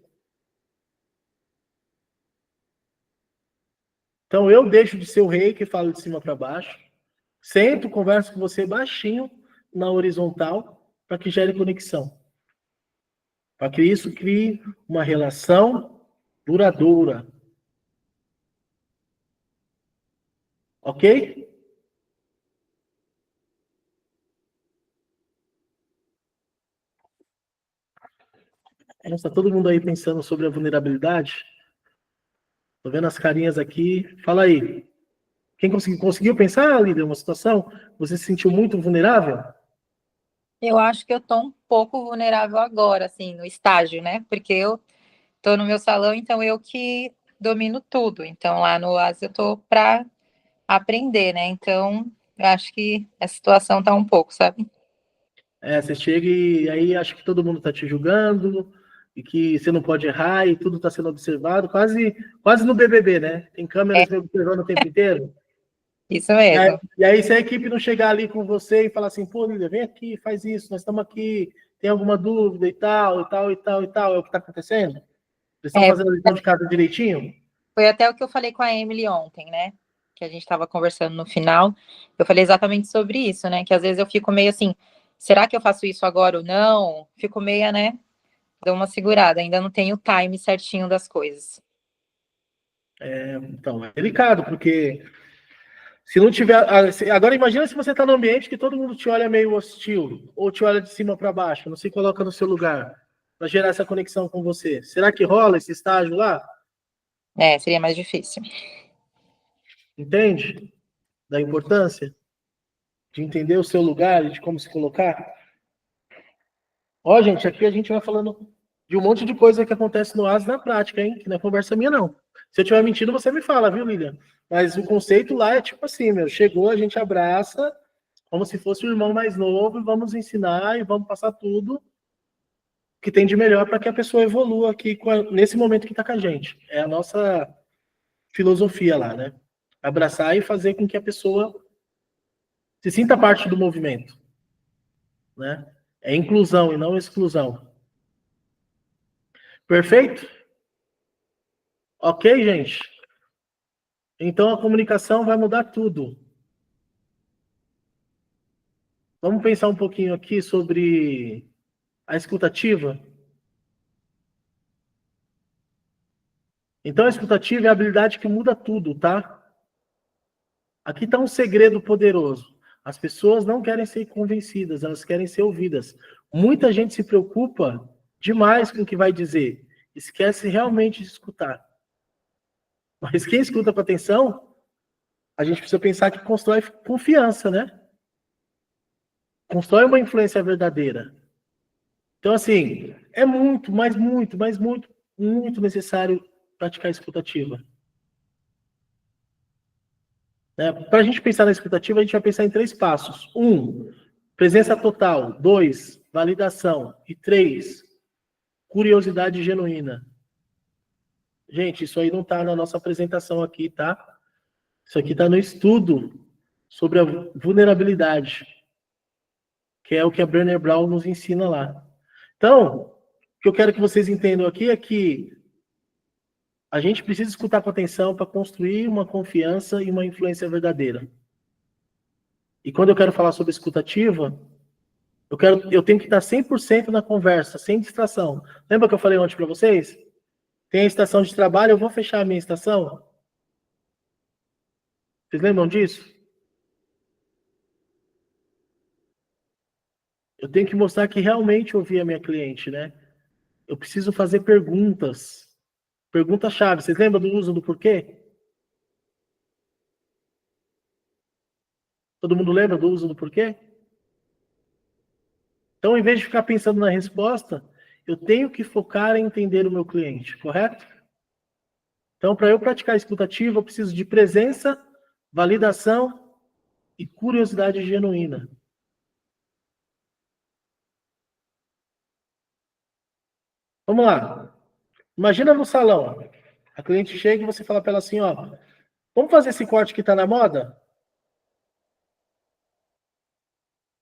Então eu deixo de ser o rei que fala de cima para baixo, sento, converso com você baixinho na horizontal para que gere conexão. Para que isso crie uma relação duradoura. Ok? Está todo mundo aí pensando sobre a vulnerabilidade? Tô vendo as carinhas aqui. Fala aí. Quem conseguiu pensar, Líder, uma situação? Você se sentiu muito vulnerável? Eu acho que eu tô um pouco vulnerável agora, assim, no estágio, né? Porque eu tô no meu salão, então eu que domino tudo. Então lá no Oasis eu tô para aprender, né? Então eu acho que a situação tá um pouco, sabe? Você chega e aí acha que todo mundo tá te julgando e que você não pode errar e tudo tá sendo observado, quase no BBB, né? Tem câmeras me observando o tempo inteiro. Isso mesmo. E aí, se a equipe não chegar ali com você e falar assim, pô, Líder, vem aqui, faz isso, nós estamos aqui, tem alguma dúvida e tal, e tal, e tal, e tal, é o que está acontecendo? Eles estão fazendo a lição de casa direitinho? Foi até o que eu falei com a Emily ontem, né? Que a gente estava conversando no final. Eu falei exatamente sobre isso, né? Que às vezes eu fico meio assim, será que eu faço isso agora ou não? Fico meio, né? Dou uma segurada, ainda não tenho o time certinho das coisas. Então, é delicado, porque se não tiver. Agora imagina se você está num ambiente que todo mundo te olha meio hostil, ou te olha de cima para baixo, não se coloca no seu lugar, para gerar essa conexão com você. Será que rola esse estágio lá? Seria mais difícil. Entende? Da importância de entender o seu lugar e de como se colocar. Ó, gente, aqui a gente vai falando de um monte de coisa que acontece no Oasis na prática, hein? Que não é conversa minha, não. Se eu estiver mentindo, você me fala, viu, Lilian? Mas o conceito lá é tipo assim, chegou, a gente abraça, como se fosse o irmão mais novo, e vamos ensinar e vamos passar tudo que tem de melhor para que a pessoa evolua aqui nesse momento que está com a gente. É a nossa filosofia lá, né? Abraçar e fazer com que a pessoa se sinta parte do movimento, né? É inclusão e não exclusão. Perfeito? Ok, gente? Então a comunicação vai mudar tudo. Vamos pensar um pouquinho aqui sobre a escutativa. Então, a escutativa é a habilidade que muda tudo, tá? Aqui está um segredo poderoso. As pessoas não querem ser convencidas, elas querem ser ouvidas. Muita gente se preocupa demais com o que vai dizer. Esquece realmente de escutar. Mas quem escuta com atenção, a gente precisa pensar que constrói confiança, né? Constrói uma influência verdadeira. Então, assim, é muito necessário praticar a escutativa. Né? Para a gente pensar na escutativa, a gente vai pensar em 3 passos. 1, presença total. 2, validação. E 3, curiosidade genuína. Gente, isso aí não está na nossa apresentação aqui, tá? Isso aqui está no estudo sobre a vulnerabilidade, que é o que a Brené Brown nos ensina lá. Então, o que eu quero que vocês entendam aqui é que a gente precisa escutar com atenção para construir uma confiança e uma influência verdadeira. E quando eu quero falar sobre escutativa, eu tenho que estar 100% na conversa, sem distração. Lembra que eu falei ontem para vocês? Tem a estação de trabalho, eu vou fechar a minha estação. Vocês lembram disso? Eu tenho que mostrar que realmente ouvi a minha cliente, né? Eu preciso fazer perguntas. Pergunta-chave. Vocês lembram do uso do porquê? Todo mundo lembra do uso do porquê? Então, em vez de ficar pensando na resposta, eu tenho que focar em entender o meu cliente, correto? Então, para eu praticar a escutativa, eu preciso de presença, validação e curiosidade genuína. Vamos lá. Imagina no salão. A cliente chega e você fala para ela assim, ó, vamos fazer esse corte que está na moda?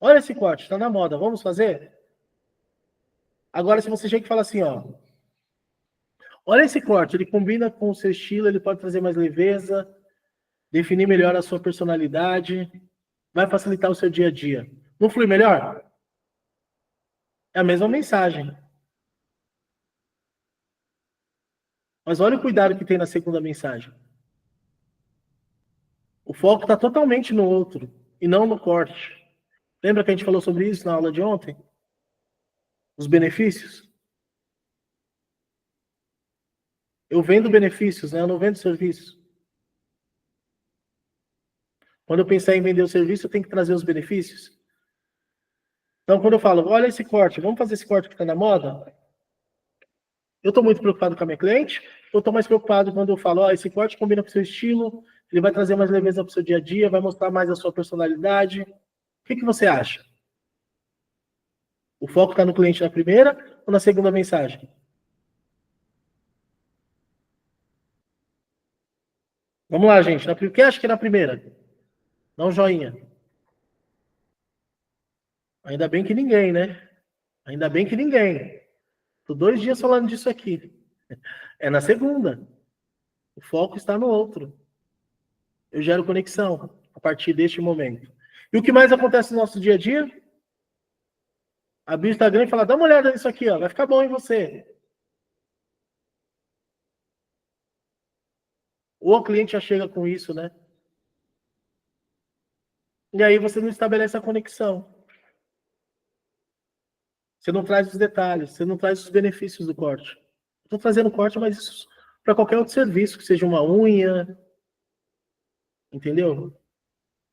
Olha esse corte, está na moda, vamos fazer? Agora, se você chega e fala assim, ó, olha esse corte, ele combina com o seu estilo, ele pode trazer mais leveza, definir melhor a sua personalidade, vai facilitar o seu dia a dia. Não flui melhor? É a mesma mensagem. Mas olha o cuidado que tem na segunda mensagem. O foco está totalmente no outro, e não no corte. Lembra que a gente falou sobre isso na aula de ontem? Os benefícios? Eu vendo benefícios, né? Eu não vendo serviço. Quando eu pensar em vender o serviço, eu tenho que trazer os benefícios. Então, quando eu falo, olha esse corte, vamos fazer esse corte que está na moda? Eu estou muito preocupado com a minha cliente, ou estou mais preocupado quando eu falo, ó, esse corte combina com o seu estilo, ele vai trazer mais leveza para o seu dia a dia, vai mostrar mais a sua personalidade. O que você acha? O foco está no cliente na primeira ou na segunda mensagem? Vamos lá, gente. Quem acha que é na primeira? Dá um joinha. Ainda bem que ninguém, né? Ainda bem que ninguém. Estou 2 dias falando disso aqui. É na segunda. O foco está no outro. Eu gero conexão a partir deste momento. E o que mais acontece no nosso dia a dia? Abrir o Instagram e falar, dá uma olhada nisso aqui, ó, vai ficar bom em você. Ou o cliente já chega com isso, né? E aí você não estabelece a conexão. Você não traz os detalhes, você não traz os benefícios do corte. Estou trazendo corte, mas isso para qualquer outro serviço, que seja uma unha, entendeu?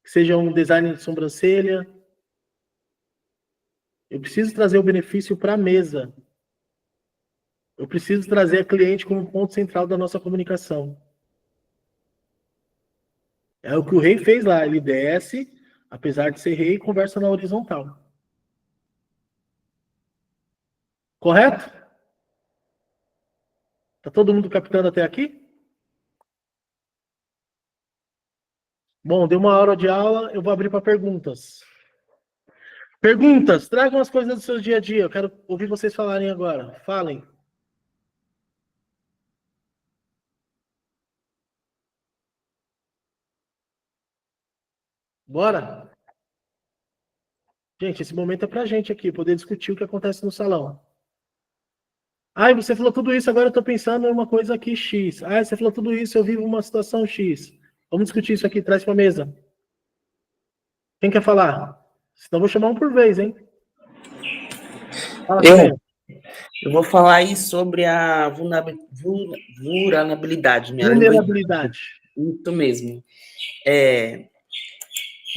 Que seja um design de sobrancelha. Eu preciso trazer o benefício para a mesa. Eu preciso trazer a cliente como ponto central da nossa comunicação. É o que o rei fez lá. Ele desce, apesar de ser rei, e conversa na horizontal. Correto? Tá todo mundo captando até aqui? Bom, deu 1 hora de aula, eu vou abrir para perguntas. Perguntas, tragam as coisas do seu dia a dia. Eu quero ouvir vocês falarem agora. Falem. Bora? Gente, esse momento é pra gente aqui, poder discutir o que acontece no salão. Ah, você falou tudo isso, agora eu estou pensando em uma coisa aqui X. Ah, você falou tudo isso, eu vivo uma situação X. Vamos discutir isso aqui, traz para a mesa. Quem quer falar? Senão eu vou chamar um por vez, hein? Fala, Eu vou falar aí sobre a vulnerabilidade. Vulnerabilidade. Isso mesmo.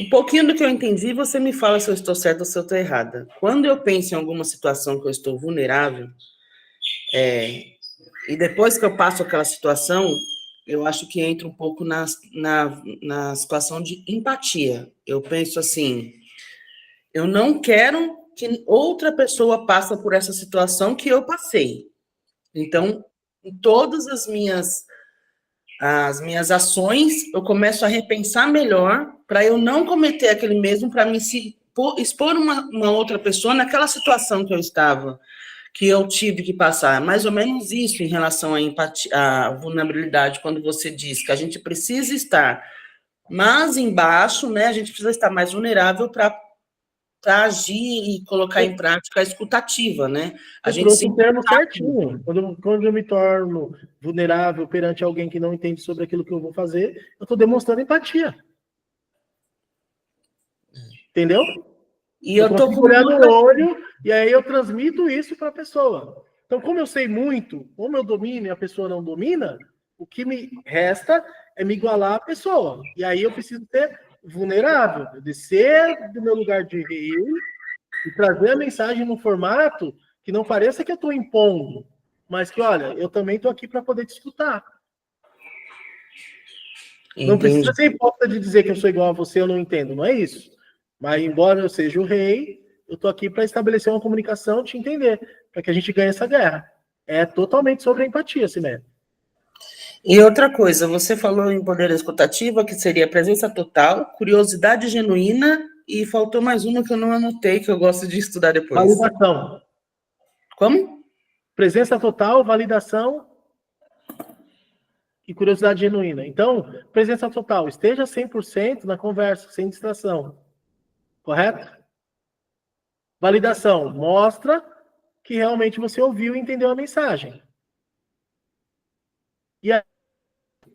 Um pouquinho do que eu entendi, você me fala se eu estou certa ou se eu estou errada. Quando eu penso em alguma situação que eu estou vulnerável, e depois que eu passo aquela situação, eu acho que entra um pouco na situação de empatia. Eu penso assim, eu não quero que outra pessoa passe por essa situação que eu passei. Então, em todas as minhas ações, eu começo a repensar melhor para eu não cometer aquele mesmo, para me expor uma outra pessoa naquela situação que eu estava, que eu tive que passar. Mais ou menos isso em relação à empatia, à vulnerabilidade, quando você diz que a gente precisa estar mais embaixo, né? A gente precisa estar mais vulnerável para agir e colocar em prática a escutativa, né? A gente trouxe o termo certinho. Quando eu me torno vulnerável perante alguém que não entende sobre aquilo que eu vou fazer, eu estou demonstrando empatia. Entendeu? E eu estou olhando no olho, e aí eu transmito isso para a pessoa. Então, como eu sei muito, como eu domino e a pessoa não domina, o que me resta é me igualar à pessoa. E aí eu preciso ser vulnerável, descer do meu lugar de rei e trazer a mensagem num formato que não pareça que eu estou impondo, mas que, olha, eu também estou aqui para poder te escutar. Não precisa ser hipócrita de dizer que eu sou igual a você, eu não entendo, não é isso. Mas, embora eu seja o rei, eu estou aqui para estabelecer uma comunicação, te entender, para que a gente ganhe essa guerra. É totalmente sobre a empatia, Siméria. E outra coisa, você falou em poder escutativa, que seria presença total, curiosidade genuína, e faltou mais uma que eu não anotei, que eu gosto de estudar depois. Validação. Como? Presença total, validação e curiosidade genuína. Então, presença total, esteja 100% na conversa, sem distração. Correto? Validação, mostra que realmente você ouviu e entendeu a mensagem. E aí,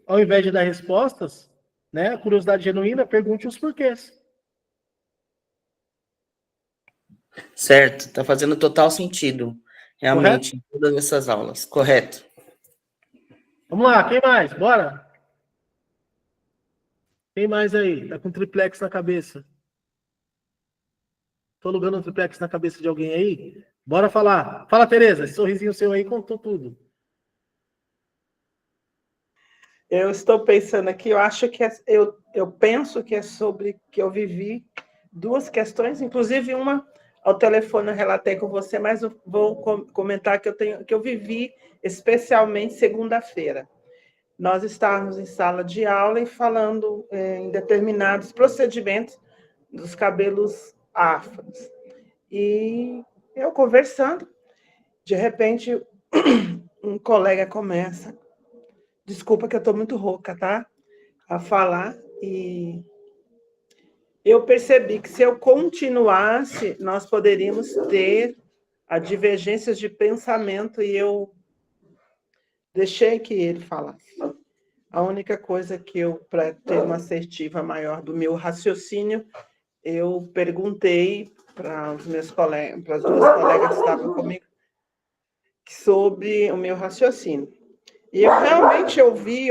ao invés de dar respostas, né, curiosidade genuína, pergunte os porquês. Certo, está fazendo total sentido, realmente, em todas essas aulas. Correto. Vamos lá, quem mais? Bora? Quem mais aí? Tá com triplex na cabeça? Tô alugando um triplex na cabeça de alguém aí? Bora falar. Fala, Tereza, esse sorrisinho seu aí contou tudo. Eu estou pensando aqui, eu acho que eu penso que é sobre que eu vivi duas questões, inclusive uma ao telefone eu relatei com você, mas eu vou comentar que eu vivi especialmente segunda-feira. Nós estávamos em sala de aula e falando em determinados procedimentos dos cabelos afros. E eu conversando, de repente um colega começa, desculpa que eu estou muito rouca, tá? A falar, e eu percebi que se eu continuasse, nós poderíamos ter a divergências de pensamento, e eu deixei que ele falasse. A única coisa que eu, para ter uma assertiva maior do meu raciocínio, eu perguntei para os meus colegas, para as duas colegas que estavam comigo, sobre o meu raciocínio. E eu realmente ouvi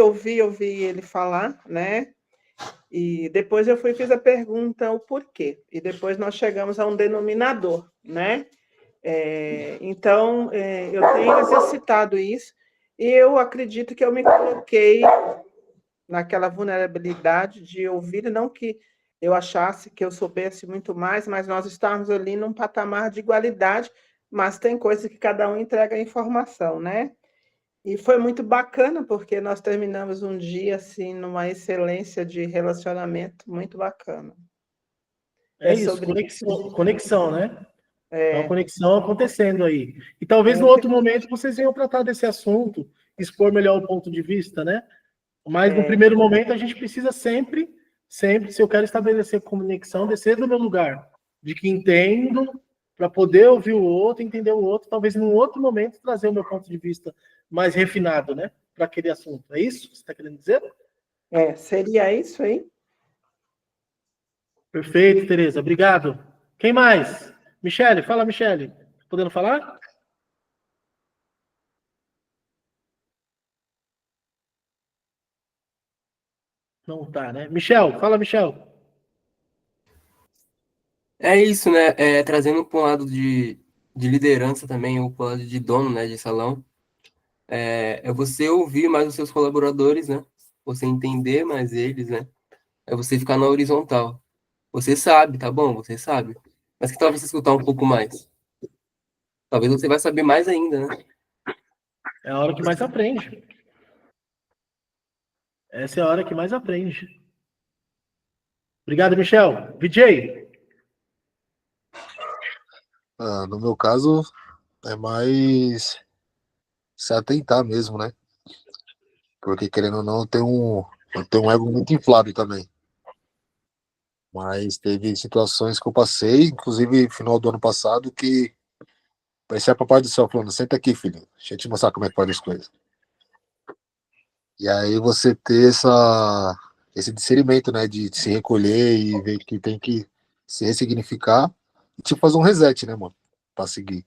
ele falar, né? E depois eu fiz a pergunta, o porquê. E depois nós chegamos a um denominador, né? Então, eu tenho exercitado isso, e eu acredito que eu me coloquei naquela vulnerabilidade de ouvir, não que eu achasse que eu soubesse muito mais, mas nós estamos ali num patamar de igualdade, mas tem coisas que cada um entrega a informação, né? E foi muito bacana, porque nós terminamos um dia, assim, numa excelência de relacionamento muito bacana. É isso, conexão, né? É uma conexão acontecendo aí. E talvez no outro momento vocês venham tratar desse assunto, expor melhor o ponto de vista, né? Mas no primeiro momento a gente precisa sempre, se eu quero estabelecer conexão, descer do meu lugar, de que entendo, para poder ouvir o outro, entender o outro, talvez num outro momento trazer o meu ponto de vista mais refinado, né, para aquele assunto. É isso que você está querendo dizer? Seria isso aí? Perfeito, Tereza. Obrigado. Quem mais? Michele, fala, Michele. Podendo falar? Não tá, né? Michel, fala, Michel. É isso, né? Trazendo para um lado de liderança também, ou para o lado de dono, né, de salão. É você ouvir mais os seus colaboradores, né? Você entender mais eles, né? É você ficar na horizontal. Você sabe, tá bom? Você sabe. Mas que tal você escutar um pouco mais? Talvez você vai saber mais ainda, né? É a hora que mais aprende. Essa é a hora que mais aprende. Obrigado, Michel. VJ. No meu caso, é mais se atentar mesmo, né? Porque, querendo ou não, eu tenho um ego muito inflado também. Mas teve situações que eu passei, inclusive no final do ano passado, que parecia papai do céu falando: senta aqui, filho, deixa eu te mostrar como é que faz as coisas. E aí você ter esse discernimento, né, de se recolher e ver que tem que se ressignificar e tipo fazer um reset, né, mano, pra seguir.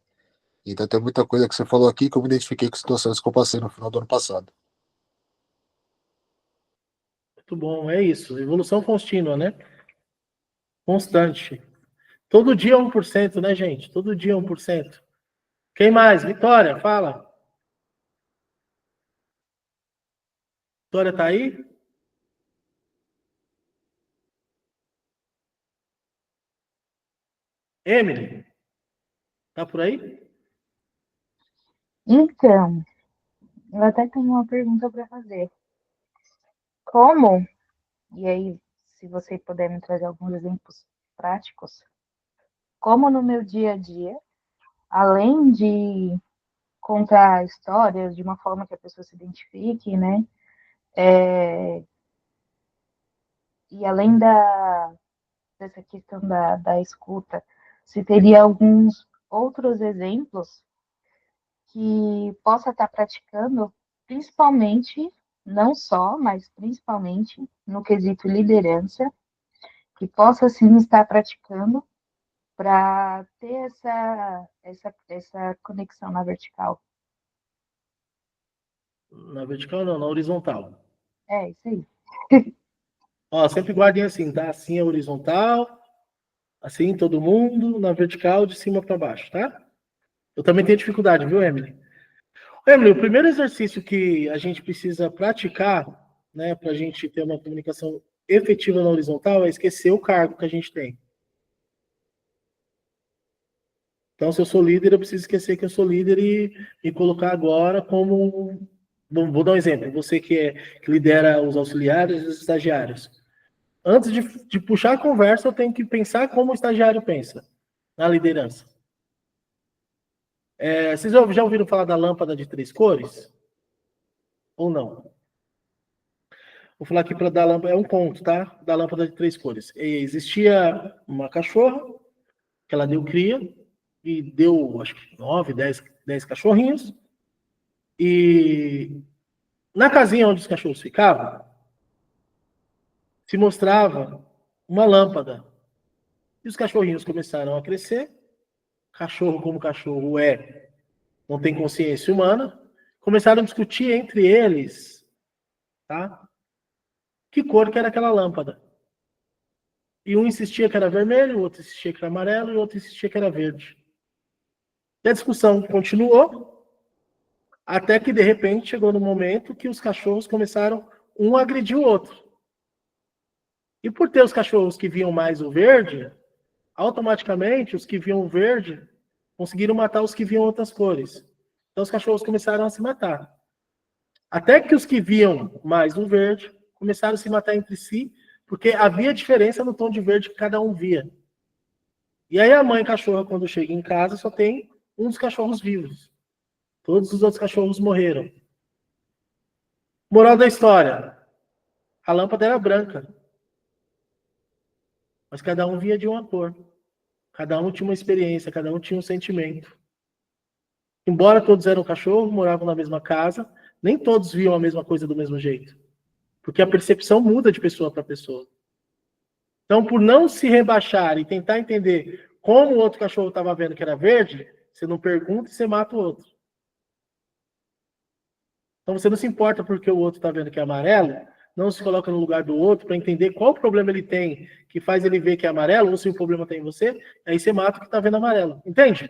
Então tem muita coisa que você falou aqui que eu me identifiquei com situações que eu passei no final do ano passado. Muito bom, é isso. Evolução contínua, né? Constante. Todo dia 1%, né, gente? Todo dia 1%. Quem mais? Vitória, fala. Vitória tá aí? Emily, tá por aí? Então, eu até tenho uma pergunta para fazer. Como, e aí, se você puder me trazer alguns exemplos práticos, como no meu dia a dia, além de contar histórias de uma forma que a pessoa se identifique, né? E além dessa questão da escuta, se teria alguns outros exemplos que possa estar praticando, principalmente, não só, mas principalmente no quesito liderança, que possa sim estar praticando para ter essa conexão na vertical. Na vertical não, na horizontal. É, isso aí. Ó, sempre guardem assim, tá? Assim é horizontal, assim todo mundo, na vertical, de cima para baixo, tá? Eu também tenho dificuldade, viu, Emily? Emily, o primeiro exercício que a gente precisa praticar, né, para a gente ter uma comunicação efetiva na horizontal é esquecer o cargo que a gente tem. Então, se eu sou líder, eu preciso esquecer que eu sou líder e me colocar agora como... Vou dar um exemplo. Você que lidera os auxiliares e os estagiários. Antes de puxar a conversa, eu tenho que pensar como o estagiário pensa na liderança. Vocês já ouviram falar da lâmpada de 3 cores? Ou não? Vou falar aqui para dar lâmpada, é um conto, tá? Da lâmpada de 3 cores. Existia uma cachorra, que ela deu cria, e deu, acho que 9, 10 cachorrinhos. E na casinha onde os cachorros ficavam, se mostrava uma lâmpada. E os cachorrinhos começaram a crescer. Cachorro, como cachorro não tem consciência humana. Começaram a discutir entre eles, tá? Que cor que era aquela lâmpada. E um insistia que era vermelho, o outro insistia que era amarelo, e o outro insistia que era verde. E a discussão continuou, até que, de repente, chegou no momento que os cachorros começaram um a agredir o outro. E por ter os cachorros que viam mais o verde, automaticamente os que viam o verde conseguiram matar os que viam outras cores. Então os cachorros começaram a se matar. Até que os que viam mais o verde começaram a se matar entre si, porque havia diferença no tom de verde que cada um via. E aí a mãe cachorra, quando chega em casa, só tem um dos cachorros vivos. Todos os outros cachorros morreram. Moral da história. A lâmpada era branca. Mas cada um via de uma cor. Cada um tinha uma experiência, cada um tinha um sentimento. Embora todos eram cachorros, moravam na mesma casa, nem todos viam a mesma coisa do mesmo jeito. Porque a percepção muda de pessoa para pessoa. Então, por não se rebaixar e tentar entender como o outro cachorro estava vendo que era verde, você não pergunta e você mata o outro. Então, você não se importa porque o outro está vendo que é amarelo, não se coloca no lugar do outro para entender qual problema ele tem que faz ele ver que é amarelo, ou se o problema está em você, aí você mata o que está vendo amarelo. Entende?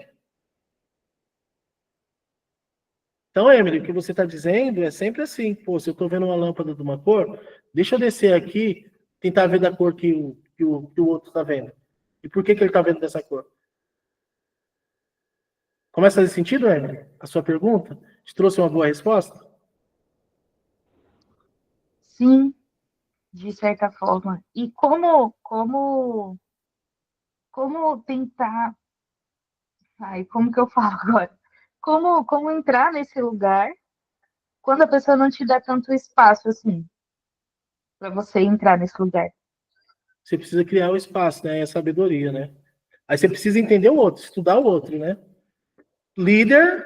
Então, Emily, o que você está dizendo é sempre assim. Pô, se eu estou vendo uma lâmpada de uma cor, deixa eu descer aqui, tentar ver da cor que o outro está vendo. E por que ele está vendo dessa cor? Começa a fazer sentido, Emily? A sua pergunta? Te trouxe uma boa resposta? Sim, de certa forma. E como tentar... Ai, como que eu falo agora? Como entrar nesse lugar quando a pessoa não te dá tanto espaço, assim, para você entrar nesse lugar? Você precisa criar o espaço, né? E a sabedoria, né? Aí você precisa entender o outro, estudar o outro, né? Lidera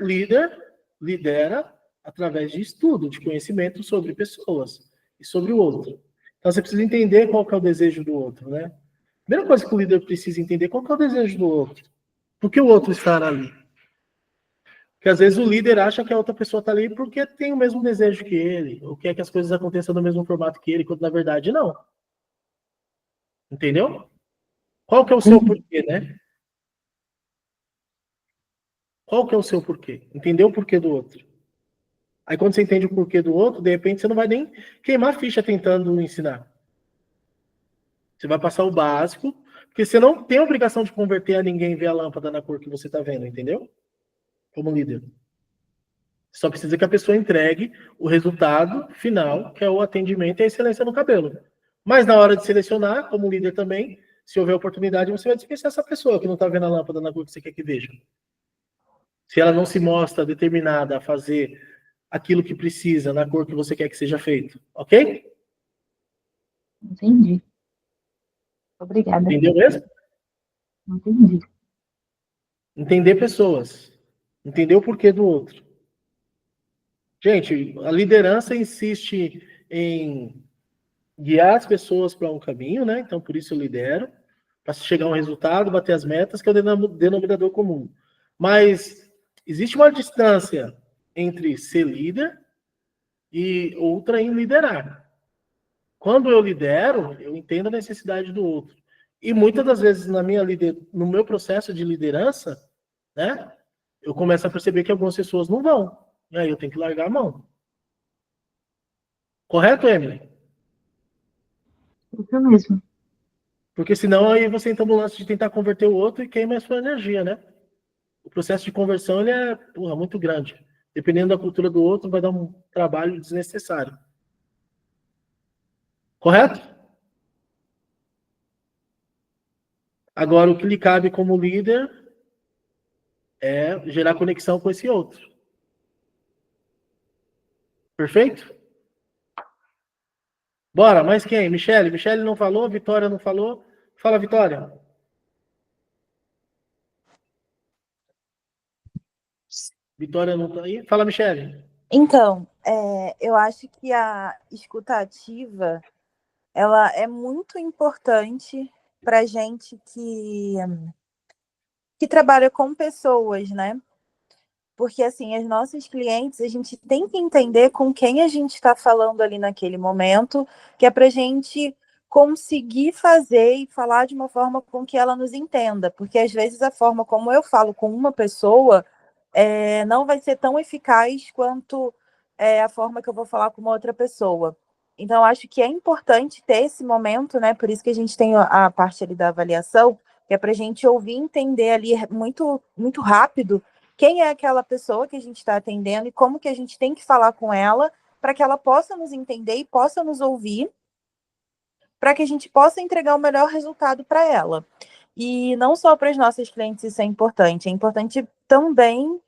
através de estudo, de conhecimento sobre pessoas e sobre o outro. Então você precisa entender qual que é o desejo do outro, né? Primeira coisa que o líder precisa entender, qual que é o desejo do outro? Por que o outro está ali? Porque às vezes o líder acha que a outra pessoa está ali porque tem o mesmo desejo que ele, ou quer que as coisas aconteçam no mesmo formato que ele, quando na verdade não. Entendeu? Qual que é o seu porquê, né? Qual que é o seu porquê? Entender o porquê do outro. Aí quando você entende o porquê do outro, de repente você não vai nem queimar a ficha tentando ensinar. Você vai passar o básico, porque você não tem a obrigação de converter a ninguém ver a lâmpada na cor que você está vendo, entendeu? Como líder. Só precisa que a pessoa entregue o resultado final, que é o atendimento e a excelência no cabelo. Mas na hora de selecionar, como líder também, se houver oportunidade, você vai dispensar essa pessoa que não está vendo a lâmpada na cor que você quer que veja. Se ela não se mostra determinada a fazer aquilo que precisa na cor que você quer que seja feito. Ok? Entendi. Obrigada. Entendeu mesmo? Entendi. Entender pessoas. Entender o porquê do outro. Gente, a liderança insiste em guiar as pessoas para um caminho, né? Então, por isso eu lidero, para chegar a um resultado, bater as metas, que é o denominador comum. Mas existe uma distância entre ser líder e outra em liderar. Quando eu lidero, eu entendo a necessidade do outro. E muitas das vezes no meu processo de liderança, né, eu começo a perceber que algumas pessoas não vão. E aí eu tenho que largar a mão. Correto, Emily? Isso mesmo. Porque senão aí você entra no lance de tentar converter o outro e queima a sua energia, né? O processo de conversão ele é muito grande. Dependendo da cultura do outro, vai dar um trabalho desnecessário. Correto? Agora, o que lhe cabe como líder é gerar conexão com esse outro. Perfeito? Bora, mais quem? Michele? Michele não falou, Vitória não falou. Fala, Vitória. Vitória não tá aí? Fala, Michele. Então, eu acho que a escuta ativa, ela é muito importante para gente que trabalha com pessoas, né? Porque, assim, as nossas clientes, a gente tem que entender com quem a gente está falando ali naquele momento, que é para a gente conseguir fazer e falar de uma forma com que ela nos entenda. Porque, às vezes, a forma como eu falo com uma pessoa não vai ser tão eficaz quanto a forma que eu vou falar com uma outra pessoa. Então, acho que é importante ter esse momento, né? Por isso que a gente tem a parte ali da avaliação, que é para a gente ouvir e entender ali muito, muito rápido quem é aquela pessoa que a gente está atendendo e como que a gente tem que falar com ela para que ela possa nos entender e possa nos ouvir, para que a gente possa entregar o melhor resultado para ela. E não só para as nossas clientes isso é importante também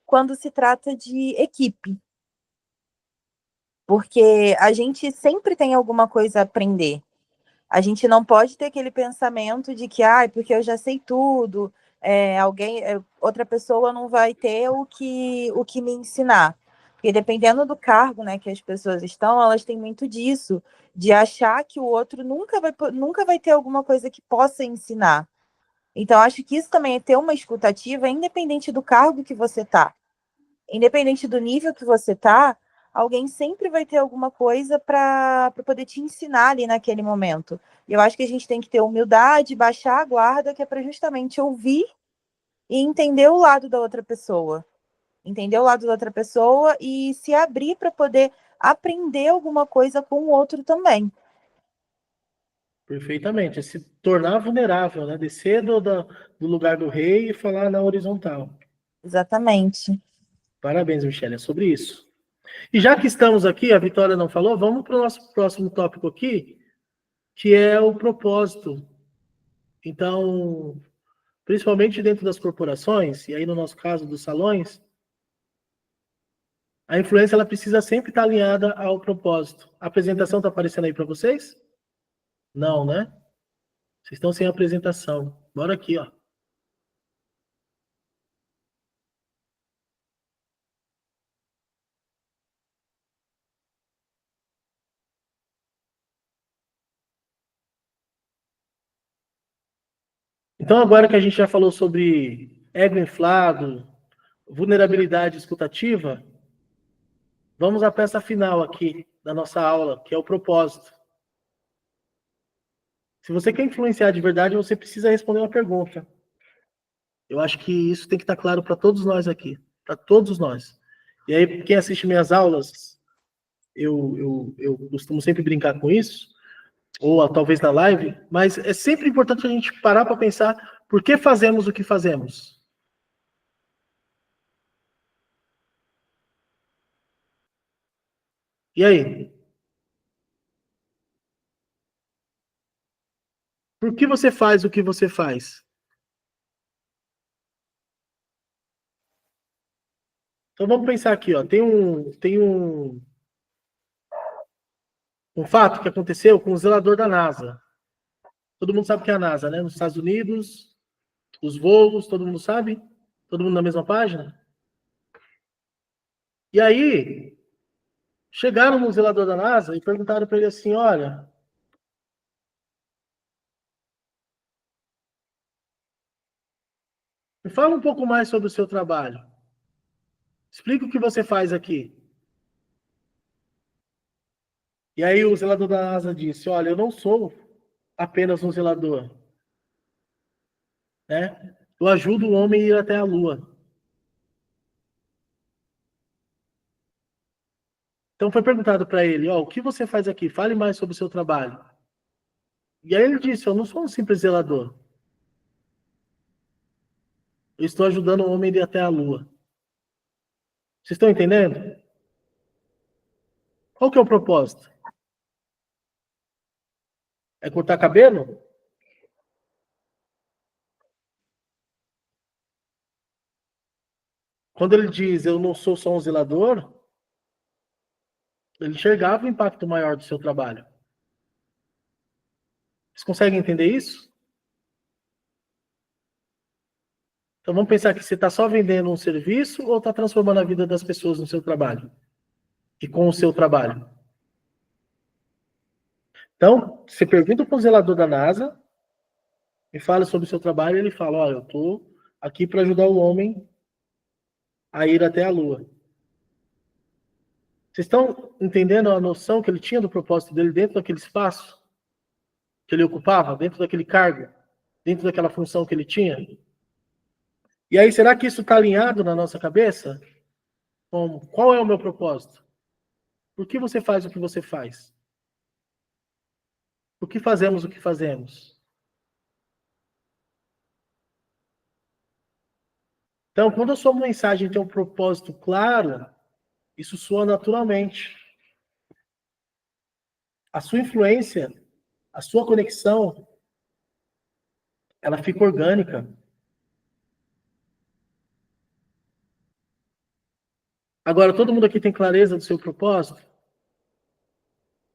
quando se trata de equipe. Porque a gente sempre tem alguma coisa a aprender. A gente não pode ter aquele pensamento de que, porque eu já sei tudo, outra pessoa não vai ter o que me ensinar. Porque dependendo do cargo, né, que as pessoas estão, elas têm muito disso, de achar que o outro nunca vai ter alguma coisa que possa ensinar. Então, acho que isso também é ter uma escutativa, independente do cargo que você está. Independente do nível que você está, alguém sempre vai ter alguma coisa para poder te ensinar ali naquele momento. E eu acho que a gente tem que ter humildade, baixar a guarda, que é para justamente ouvir e entender o lado da outra pessoa. Entender o lado da outra pessoa e se abrir para poder aprender alguma coisa com o outro também. Perfeitamente. É se tornar vulnerável, né? Descer do lugar do rei e falar na horizontal. Exatamente. Parabéns, Michele, é sobre isso. E já que estamos aqui, a Vitória não falou, vamos para o nosso próximo tópico aqui, que é o propósito. Então, principalmente dentro das corporações, e aí no nosso caso dos salões, a influência ela precisa sempre estar alinhada ao propósito. A apresentação está aparecendo aí para vocês? Não, né? Vocês estão sem apresentação. Bora aqui, ó. Então, agora que a gente já falou sobre ego inflado, vulnerabilidade escutativa, vamos à peça final aqui da nossa aula, que é o propósito. Se você quer influenciar de verdade, você precisa responder uma pergunta. Eu acho que isso tem que estar claro para todos nós aqui, para todos nós. E aí, quem assiste minhas aulas, eu costumo sempre brincar com isso, ou talvez na live, mas é sempre importante a gente parar para pensar por que fazemos o que fazemos. E aí? Por que você faz o que você faz? Então vamos pensar aqui, ó. Tem um fato que aconteceu com o zelador da NASA. Todo mundo sabe o que é a NASA, né? Nos Estados Unidos, os voos, todo mundo sabe? Todo mundo na mesma página? E aí, chegaram no zelador da NASA e perguntaram para ele assim, olha, me fala um pouco mais sobre o seu trabalho. Explica o que você faz aqui. E aí o zelador da NASA disse, olha, eu não sou apenas um zelador, né? Eu ajudo o homem a ir até a Lua. Então foi perguntado para ele, ó, o que você faz aqui? Fale mais sobre o seu trabalho. E aí ele disse, eu não sou um simples zelador. Eu estou ajudando o homem a ir até a Lua. Vocês estão entendendo? Qual que é o propósito? É cortar cabelo? Quando ele diz, eu não sou só um zelador, ele enxergava o impacto maior do seu trabalho. Vocês conseguem entender isso? Então vamos pensar que você está só vendendo um serviço ou está transformando a vida das pessoas no seu trabalho? E com o seu trabalho? Então, você pergunta para o zelador da NASA, e fala sobre o seu trabalho, e ele fala, olha, eu estou aqui para ajudar o homem a ir até a Lua. Vocês estão entendendo a noção que ele tinha do propósito dele dentro daquele espaço que ele ocupava, dentro daquele cargo, dentro daquela função que ele tinha? E aí, será que isso está alinhado na nossa cabeça? Qual é o meu propósito? Por que você faz o que você faz? Por que fazemos o que fazemos? Então, quando a sua mensagem tem um propósito claro, isso soa naturalmente. A sua influência, a sua conexão, ela fica orgânica. Agora, todo mundo aqui tem clareza do seu propósito?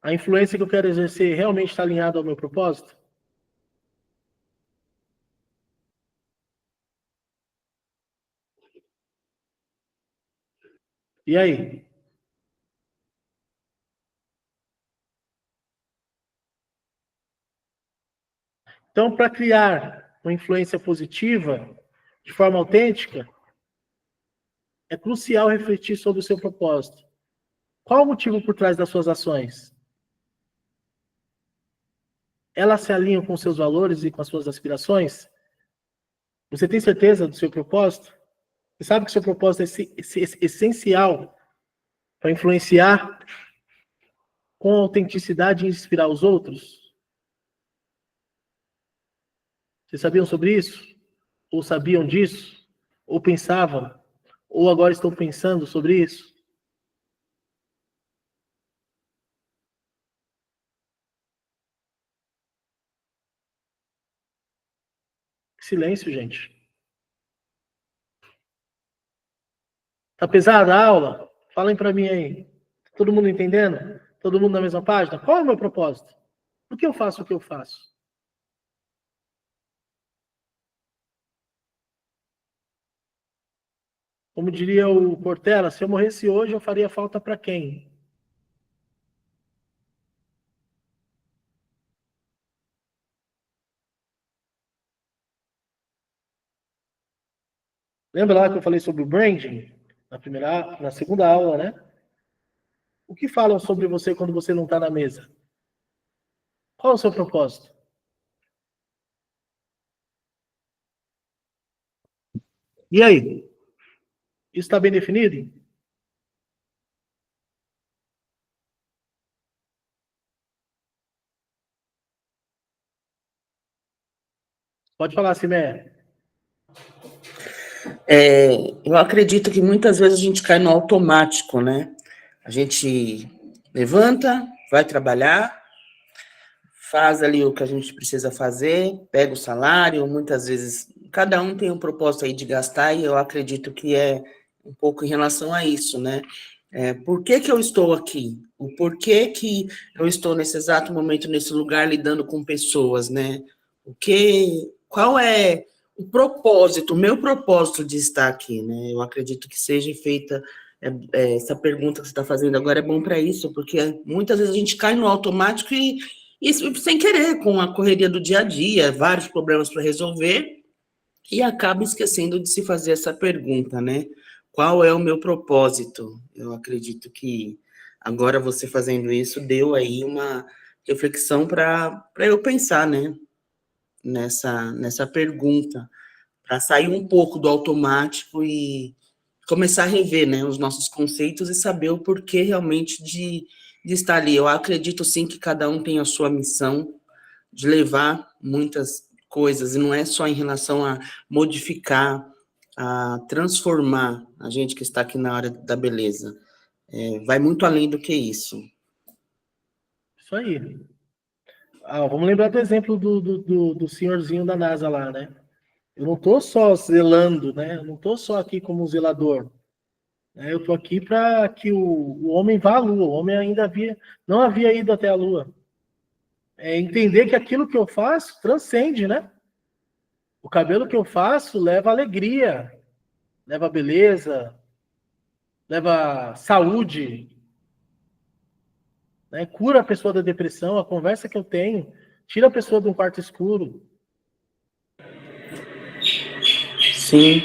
A influência que eu quero exercer realmente está alinhada ao meu propósito? E aí? Então, para criar uma influência positiva, de forma autêntica, é crucial refletir sobre o seu propósito. Qual o motivo por trás das suas ações? Elas se alinham com seus valores e com as suas aspirações? Você tem certeza do seu propósito? Você sabe que seu propósito é essencial para influenciar com autenticidade e inspirar os outros? Vocês sabiam sobre isso? Ou sabiam disso? Ou pensavam? Ou agora estão pensando sobre isso? Silêncio, gente. Tá pesada a aula? Falem para mim aí. Todo mundo entendendo? Todo mundo na mesma página? Qual é o meu propósito? Por que eu faço o que eu faço? Como diria o Portela, se eu morresse hoje, eu faria falta para quem? Lembra lá que eu falei sobre o branding? Na segunda aula, né? O que falam sobre você quando você não está na mesa? Qual é o seu propósito? E aí? Isso está bem definido? Pode falar, Simé. Eu acredito que muitas vezes a gente cai no automático, né? A gente levanta, vai trabalhar, faz ali o que a gente precisa fazer, pega o salário, muitas vezes cada um tem um propósito aí de gastar, e eu acredito que é um pouco em relação a isso, né? Por que que eu estou aqui? O porquê que eu estou nesse exato momento, nesse lugar, lidando com pessoas, né? Qual é o propósito, o meu propósito de estar aqui, né? Eu acredito que seja feita essa pergunta que você está fazendo agora, é bom para isso, porque muitas vezes a gente cai no automático e sem querer, com a correria do dia a dia, vários problemas para resolver, e acaba esquecendo de se fazer essa pergunta, né? Qual é o meu propósito? Eu acredito que agora você fazendo isso deu aí uma reflexão para eu pensar, né? Nessa pergunta, para sair um pouco do automático e começar a rever, né, os nossos conceitos e saber o porquê realmente de estar ali. Eu acredito, sim, que cada um tem a sua missão de levar muitas coisas, e não é só em relação a modificar, a transformar a gente que está aqui na área da beleza. Vai muito além do que isso. Isso aí. Vamos lembrar do exemplo do senhorzinho da NASA lá, né? Eu não estou só zelando, né? Eu não estou só aqui como zelador. Né? Eu estou aqui para que o homem vá à Lua. O homem ainda não havia ido até a Lua. Entender que aquilo que eu faço transcende, né? O cabelo que eu faço leva alegria, leva beleza, leva saúde, né? Cura a pessoa da depressão. A conversa que eu tenho tira a pessoa de um quarto escuro. Sim.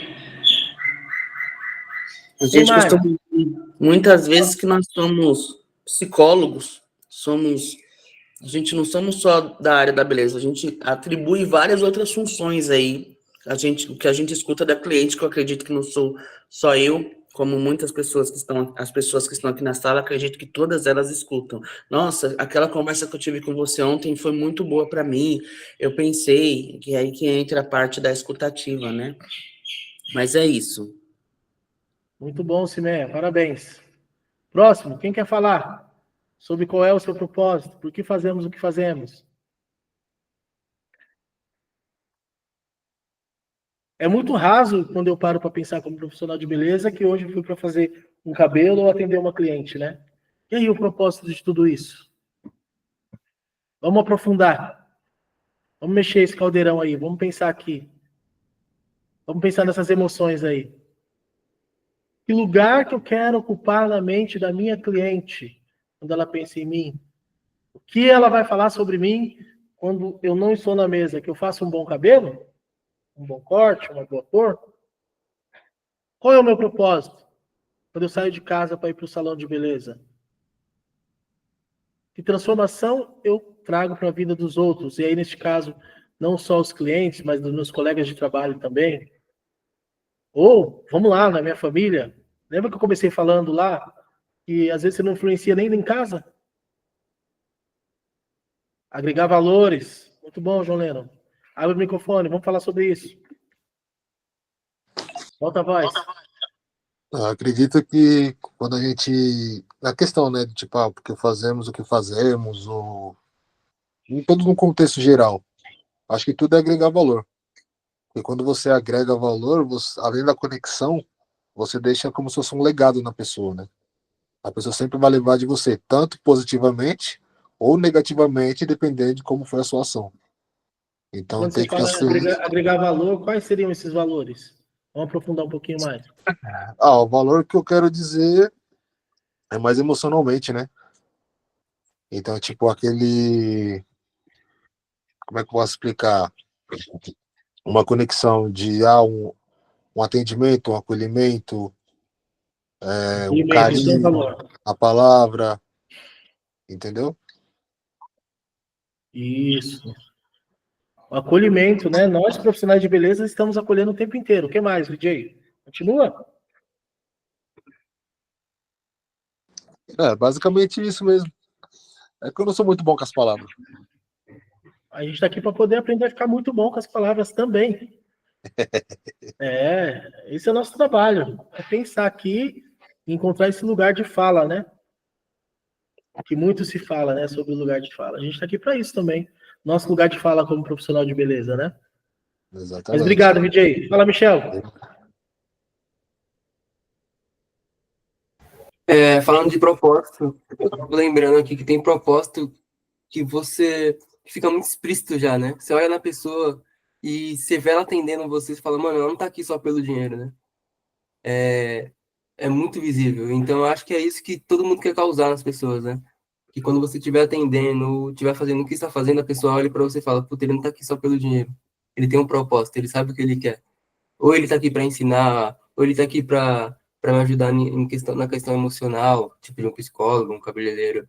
A gente costuma dizer muitas vezes que nós somos psicólogos, a gente não somos só da área da beleza, a gente atribui várias outras funções aí. O que a gente escuta da cliente, que eu acredito que não sou só eu, como muitas pessoas as pessoas que estão aqui na sala, acredito que todas elas escutam. Nossa, aquela conversa que eu tive com você ontem foi muito boa para mim. Eu pensei que é aí que entra a parte da escutativa, né? Mas é isso. Muito bom, Simé. Parabéns. Próximo, quem quer falar sobre qual é o seu propósito? Por que fazemos o que fazemos? É muito raso quando eu paro para pensar como profissional de beleza que hoje eu fui para fazer um cabelo ou atender uma cliente, né? E aí o propósito de tudo isso? Vamos aprofundar. Vamos mexer esse caldeirão aí. Vamos pensar aqui. Vamos pensar nessas emoções aí. Que lugar que eu quero ocupar na mente da minha cliente quando ela pensa em mim? O que ela vai falar sobre mim quando eu não estou na mesa? Que eu faço um bom cabelo? Um bom corte? Uma boa cor? Qual é o meu propósito quando eu saio de casa para ir para o salão de beleza? Que transformação eu trago para a vida dos outros? E aí, neste caso, não só os clientes, mas dos meus colegas de trabalho também. Ou, vamos lá, na minha família. Lembra que eu comecei falando lá que às vezes você não influencia nem em casa? Agregar valores. Muito bom, João Lennon. Abre o microfone, vamos falar sobre isso. Volta a voz. Eu acredito que quando a gente... Na questão, né, de tipo, porque fazemos o que fazemos, ou em todo no contexto geral, acho que tudo é agregar valor. E quando você agrega valor, além da conexão, você deixa como se fosse um legado na pessoa, né? A pessoa sempre vai levar de você, tanto positivamente ou negativamente, dependendo de como foi a sua ação. Então Quando tem você que fala ser... agregar valor, quais seriam esses valores? Vamos aprofundar um pouquinho mais. O valor que eu quero dizer é mais emocionalmente, né? Então, tipo, aquele... Como é que eu posso explicar? Uma conexão de um atendimento, um acolhimento, um carinho, a palavra, entendeu? Isso. O acolhimento, né? Nós, profissionais de beleza, estamos acolhendo o tempo inteiro. O que mais, DJ? Continua? Basicamente isso mesmo. É que eu não sou muito bom com as palavras. A gente está aqui para poder aprender a ficar muito bom com as palavras também. Esse é o nosso trabalho. É pensar aqui e encontrar esse lugar de fala, né? Que muito se fala, né? Sobre o lugar de fala. A gente está aqui para isso também. Nosso lugar de fala como profissional de beleza, né? Exatamente. Mas obrigado, DJ. Fala, Michel. Falando de propósito, eu tô lembrando aqui que tem propósito que você fica muito explícito já, né? Você olha na pessoa e você vê ela atendendo você e fala, mano, ela não tá aqui só pelo dinheiro, né? É muito visível. Então, eu acho que é isso que todo mundo quer causar nas pessoas, né? Que quando você estiver atendendo, estiver fazendo o que está fazendo, a pessoa olha para você e fala, puta, ele não tá aqui só pelo dinheiro. Ele tem um propósito, ele sabe o que ele quer. Ou ele tá aqui para ensinar, ou ele tá aqui para me ajudar na questão emocional, tipo de um psicólogo, um cabeleireiro.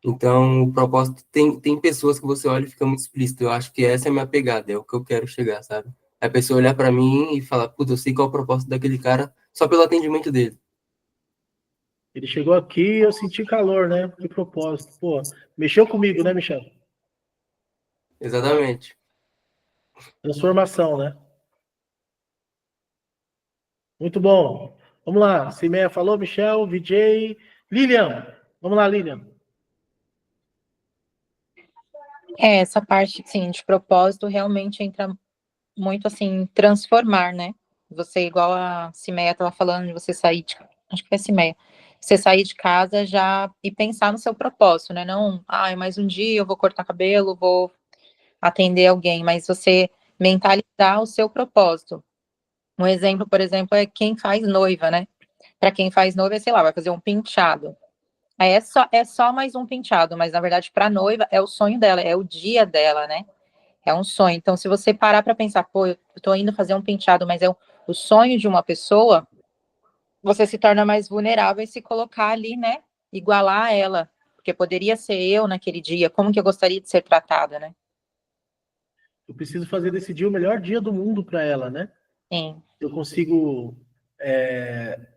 Então, o propósito tem pessoas que você olha e fica muito explícito. Eu acho que essa é a minha pegada, é o que eu quero chegar, sabe? A pessoa olhar para mim e falar, puta, eu sei qual é o propósito daquele cara só pelo atendimento dele. Ele chegou aqui e eu senti calor, né? Que propósito. Pô, mexeu comigo, né, Michel? Exatamente. Transformação, né? Muito bom. Vamos lá. Cimeia falou, Michel, VJ. Lilian. Vamos lá, Lilian. Essa parte, sim, de propósito realmente entra muito, assim, transformar, né? Você, igual a Cimeia estava falando, de você sair de... Acho que foi a Cimeia. Você sair de casa já e pensar no seu propósito, né? Não, mais um dia eu vou cortar cabelo, vou atender alguém, mas você mentalizar o seu propósito. Um exemplo, por exemplo, é quem faz noiva, né? Para quem faz noiva, sei lá, vai fazer um penteado. Aí é só mais um penteado, mas na verdade para a noiva é o sonho dela, é o dia dela, né? É um sonho. Então, se você parar para pensar, pô, eu tô indo fazer um penteado, mas é o sonho de uma pessoa, você se torna mais vulnerável e se colocar ali, né? Igualar a ela. Porque poderia ser eu naquele dia, como que eu gostaria de ser tratada, né? Eu preciso fazer desse dia o melhor dia do mundo para ela, né? Sim. Eu consigo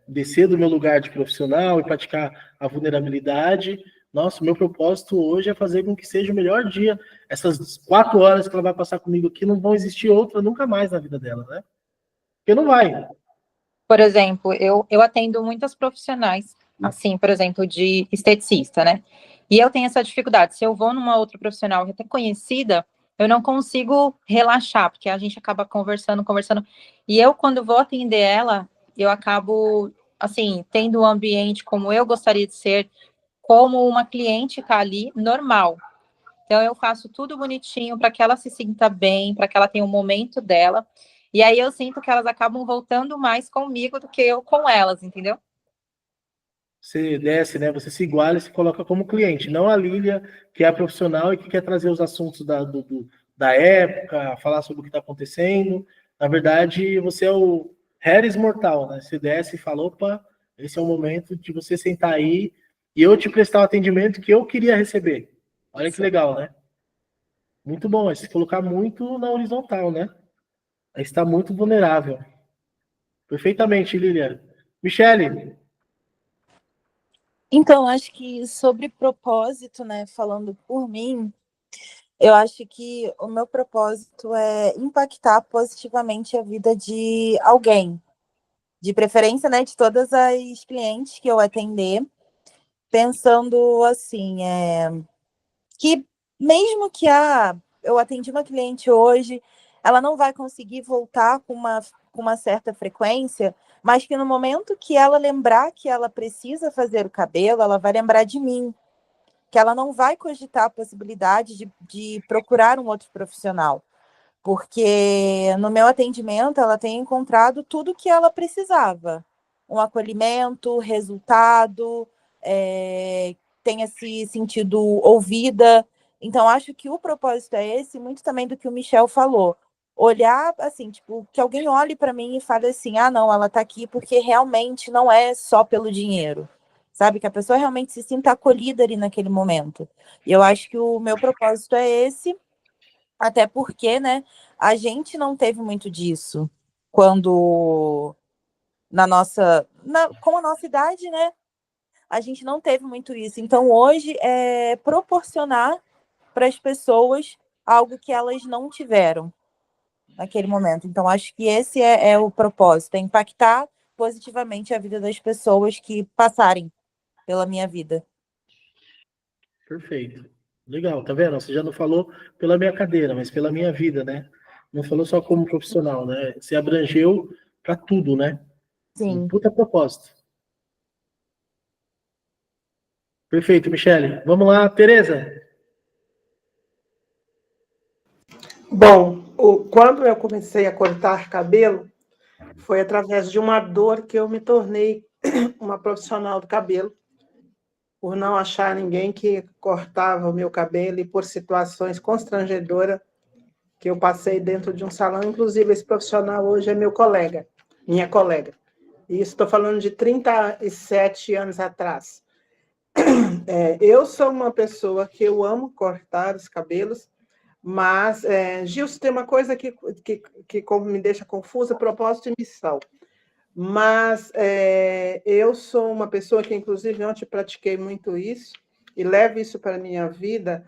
descer do meu lugar de profissional e praticar a vulnerabilidade. Nossa, o meu propósito hoje é fazer com que seja o melhor dia. Essas 4 horas que ela vai passar comigo aqui não vão existir outra nunca mais na vida dela, né? Porque não vai. Por exemplo, eu atendo muitas profissionais, assim, por exemplo, de esteticista, né? E eu tenho essa dificuldade. Se eu vou numa outra profissional até conhecida, eu não consigo relaxar, porque a gente acaba conversando. E eu, quando vou atender ela, eu acabo, assim, tendo um ambiente como eu gostaria de ser, como uma cliente tá ali, normal. Então, eu faço tudo bonitinho para que ela se sinta bem, para que ela tenha o momento dela. E aí eu sinto que elas acabam voltando mais comigo do que eu com elas, entendeu? Você desce, né? Você se iguala e se coloca como cliente, não a Lília, que é a profissional e que quer trazer os assuntos da época, falar sobre o que está acontecendo. Na verdade, você é o Harris mortal, né? Você desce e fala, opa, esse é o momento de você sentar aí e eu te prestar o atendimento que eu queria receber. Olha que legal, né? Muito bom, é se colocar muito na horizontal, né? Aí está muito vulnerável. Perfeitamente, Lília. Michele, Então, acho que sobre propósito, né, falando por mim, eu acho que o meu propósito é impactar positivamente a vida de alguém, de preferência, né, de todas as clientes que eu atender, pensando assim, que mesmo que eu atendi uma cliente hoje, ela não vai conseguir voltar com uma certa frequência, mas que no momento que ela lembrar que ela precisa fazer o cabelo, ela vai lembrar de mim, que ela não vai cogitar a possibilidade de procurar um outro profissional, porque no meu atendimento ela tem encontrado tudo o que ela precisava, um acolhimento, resultado, tenha se sentido ouvida. Então, acho que o propósito é esse, muito também do que o Michel falou. Olhar, assim, tipo, que alguém olhe para mim e fale assim, ah, não, ela está aqui porque realmente não é só pelo dinheiro, sabe? Que a pessoa realmente se sinta acolhida ali naquele momento. E eu acho que o meu propósito é esse, até porque, né, a gente não teve muito disso quando com a nossa idade, né? A gente não teve muito isso. Então, hoje, é proporcionar para as pessoas algo que elas não tiveram naquele momento. Então, acho que esse é o propósito, é impactar positivamente a vida das pessoas que passarem pela minha vida. perfeito. Legal, tá vendo? Você já não falou pela minha cadeira, mas pela minha vida, né? Não falou só como profissional, né? Você abrangeu para tudo, né? Um Sim. puta propósito. Perfeito, Michele. Vamos lá, Tereza. Bom, quando eu comecei a cortar cabelo, foi através de uma dor que eu me tornei uma profissional do cabelo, por não achar ninguém que cortava o meu cabelo e por situações constrangedoras que eu passei dentro de um salão. Inclusive, esse profissional hoje é meu colega, minha colega. E isso estou falando de 37 anos atrás. Eu sou uma pessoa que eu amo cortar os cabelos, mas, Gilson, tem uma coisa que como me deixa confusa, propósito e missão. Mas eu sou uma pessoa que, inclusive, ontem pratiquei muito isso e levo isso para a minha vida,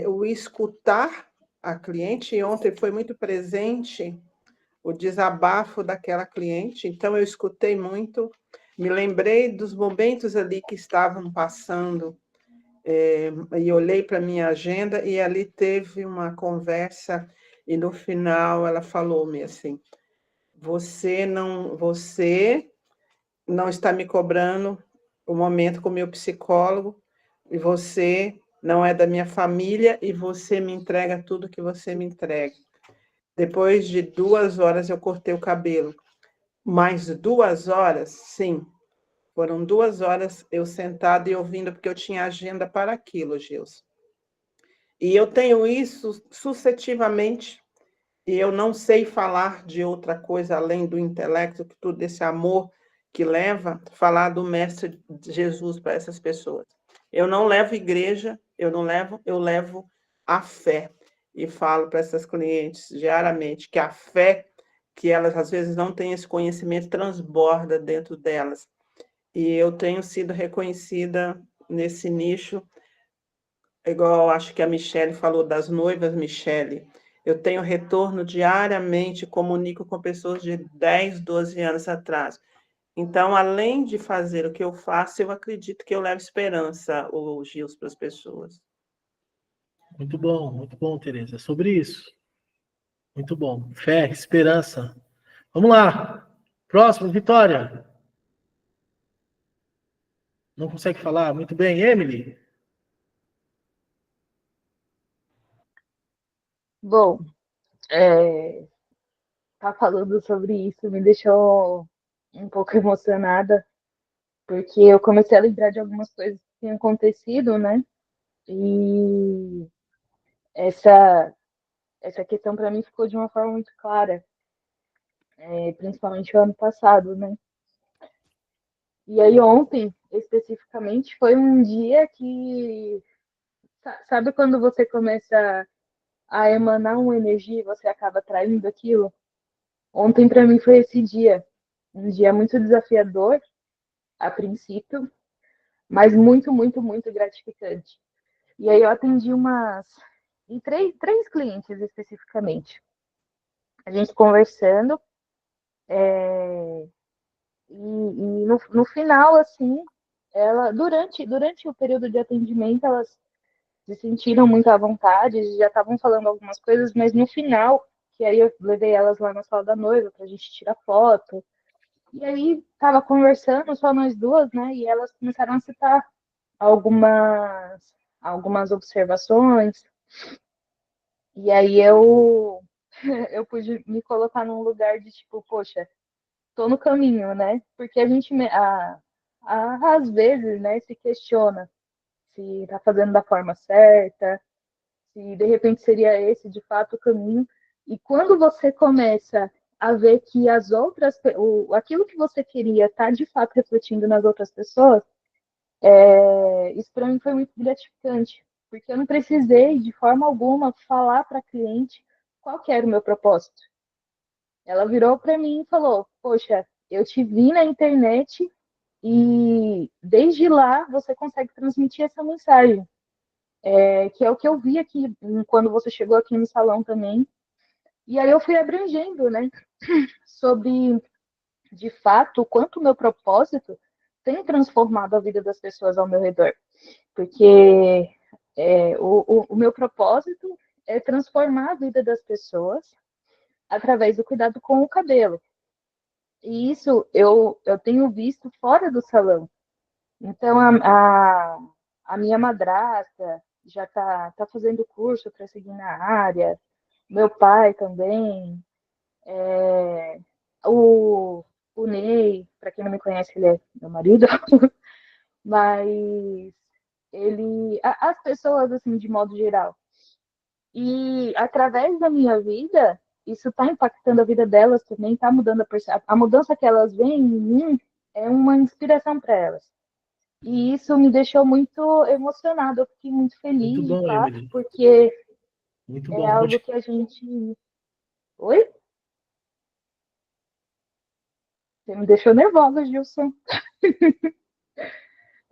o escutar a cliente. E ontem foi muito presente o desabafo daquela cliente, então eu escutei muito, me lembrei dos momentos ali que estavam passando, e olhei para a minha agenda e ali teve uma conversa e no final ela falou-me assim, você não está me cobrando o momento com o meu psicólogo e você não é da minha família e você me entrega tudo que você me entrega. Depois de 2 horas eu cortei o cabelo. Mais 2 horas, sim. Foram 2 horas eu sentada e ouvindo, porque eu tinha agenda para aquilo, Gilson. E eu tenho isso sucessivamente, e eu não sei falar de outra coisa além do intelecto, que tudo esse amor que leva, falar do Mestre Jesus para essas pessoas. Eu não levo igreja, eu levo a fé. E falo para essas clientes diariamente que a fé, que elas às vezes não têm esse conhecimento, transborda dentro delas. E eu tenho sido reconhecida nesse nicho, igual acho que a Michele falou das noivas, Michele. Eu tenho retorno diariamente, comunico com pessoas de 10, 12 anos atrás. Então, além de fazer o que eu faço, eu acredito que eu levo esperança, o Gils, para as pessoas. Muito bom, Tereza. É sobre isso. Muito bom. Fé, esperança. Vamos lá. Próximo, Vitória. Não consegue falar? Muito bem. Emily. Bom, tá falando sobre isso me deixou um pouco emocionada, porque eu comecei a lembrar de algumas coisas que tinham acontecido, né? E essa questão para mim ficou de uma forma muito clara, principalmente o ano passado, né? E aí ontem, especificamente, foi um dia que, sabe quando você começa a emanar uma energia e você acaba atraindo aquilo? Ontem para mim foi esse dia, um dia muito desafiador a princípio, mas muito, muito, muito gratificante. E aí eu atendi três clientes especificamente. A gente conversando, e no final, assim, durante o período de atendimento, elas se sentiram muito à vontade, já estavam falando algumas coisas, mas no final, que aí eu levei elas lá na sala da noiva pra gente tirar foto, e aí tava conversando, só nós duas, né, e elas começaram a citar algumas observações, e aí eu pude me colocar num lugar de tipo, poxa, tô no caminho, né? Porque a gente às vezes, né, se questiona se tá fazendo da forma certa, se de repente seria esse de fato o caminho. E quando você começa a ver que aquilo que você queria tá de fato refletindo nas outras pessoas, isso para mim foi muito gratificante, porque eu não precisei de forma alguma falar para a cliente qual que era o meu propósito. Ela virou para mim e falou: poxa, eu te vi na internet e desde lá você consegue transmitir essa mensagem, que é o que eu vi aqui quando você chegou aqui no salão também. E aí eu fui abrangendo, né, sobre de fato o quanto o meu propósito tem transformado a vida das pessoas ao meu redor, porque o meu propósito é transformar a vida das pessoas através do cuidado com o cabelo. E isso eu tenho visto fora do salão. Então, a minha madrasta já tá fazendo curso para seguir na área, meu pai também, o Ney, para quem não me conhece, ele é meu marido, mas as pessoas, assim, de modo geral. E através da minha vida, isso está impactando a vida delas também, está mudando a mudança que elas veem em mim é uma inspiração para elas. E isso me deixou muito emocionada, eu fiquei muito Muito feliz, de bom, fato, Emily. porque Muito é bom. algo que a gente. Oi? Você me deixou nervosa, Gilson.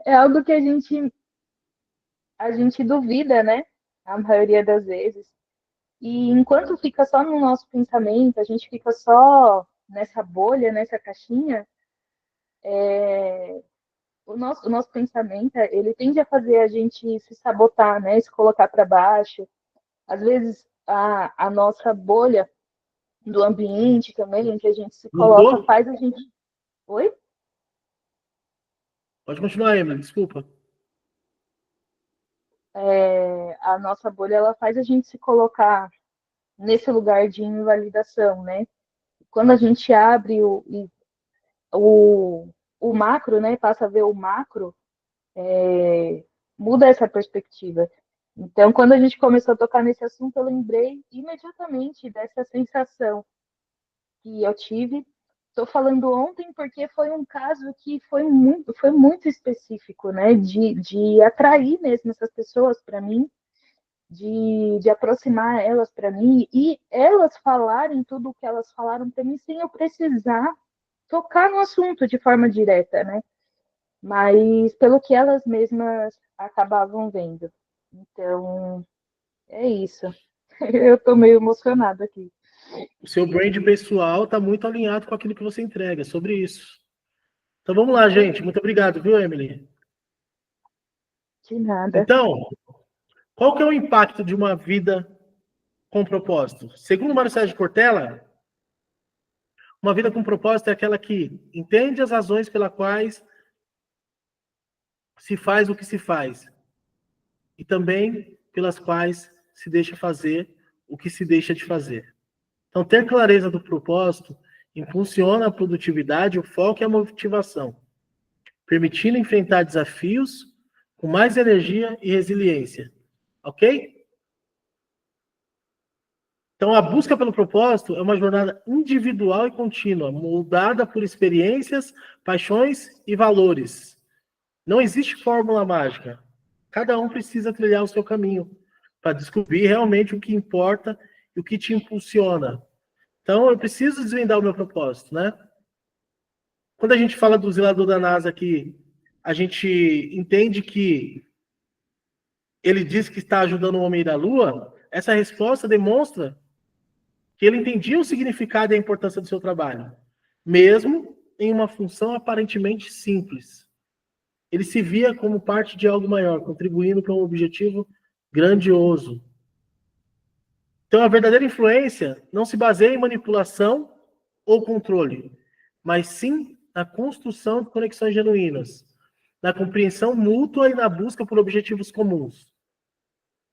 É algo que a gente duvida, né? A maioria das vezes. E enquanto fica só no nosso pensamento, a gente fica só nessa bolha, nessa caixinha, o nosso pensamento, ele tende a fazer a gente se sabotar, né? Se colocar para baixo. Às vezes, a nossa bolha do ambiente também, em que a gente se coloca, Voltou? faz a gente. Oi? Pode continuar, Emily, desculpa. A nossa bolha, ela faz a gente se colocar nesse lugar de invalidação, né? Quando a gente abre o macro, né? Passa a ver o macro, muda essa perspectiva. Então, quando a gente começou a tocar nesse assunto, eu lembrei imediatamente dessa sensação que eu tive. Estou falando ontem porque foi um caso que foi muito específico, né? De atrair mesmo essas pessoas para mim, de aproximar elas para mim e elas falarem tudo o que elas falaram para mim sem eu precisar tocar no assunto de forma direta, né? Mas pelo que elas mesmas acabavam vendo. Então, é isso. Eu estou meio emocionada aqui. O seu brand pessoal está muito alinhado com aquilo que você entrega, sobre isso. Então vamos lá, gente. Muito obrigado, viu, Emily? De nada. Então, qual que é o impacto de uma vida com propósito? Segundo Mário Sérgio Cortella, uma vida com propósito é aquela que entende as razões pelas quais se faz o que se faz e também pelas quais se deixa fazer o que se deixa de fazer. Então, ter clareza do propósito impulsiona a produtividade, o foco e a motivação, permitindo enfrentar desafios com mais energia e resiliência. Ok? Então, a busca pelo propósito é uma jornada individual e contínua, moldada por experiências, paixões e valores. Não existe fórmula mágica. Cada um precisa trilhar o seu caminho para descobrir realmente o que importa e o que te impulsiona. Então, eu preciso desvendar o meu propósito, né? Quando a gente fala do zelador da NASA aqui, a gente entende que ele diz que está ajudando o homem da Lua. Essa resposta demonstra que ele entendia o significado e a importância do seu trabalho, mesmo em uma função aparentemente simples. Ele se via como parte de algo maior, contribuindo para um objetivo grandioso. Então, a verdadeira influência não se baseia em manipulação ou controle, mas sim na construção de conexões genuínas, na compreensão mútua e na busca por objetivos comuns.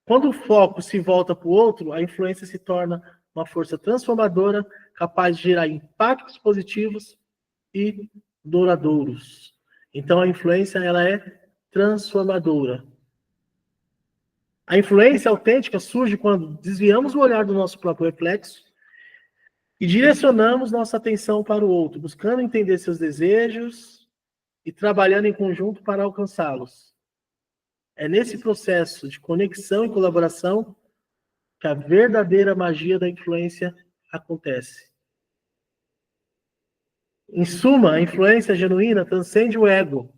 Quando o foco se volta para o outro, a influência se torna uma força transformadora, capaz de gerar impactos positivos e duradouros. Então, a influência, ela é transformadora. A influência autêntica surge quando desviamos o olhar do nosso próprio reflexo e direcionamos nossa atenção para o outro, buscando entender seus desejos e trabalhando em conjunto para alcançá-los. É nesse processo de conexão e colaboração que a verdadeira magia da influência acontece. Em suma, a influência genuína transcende o ego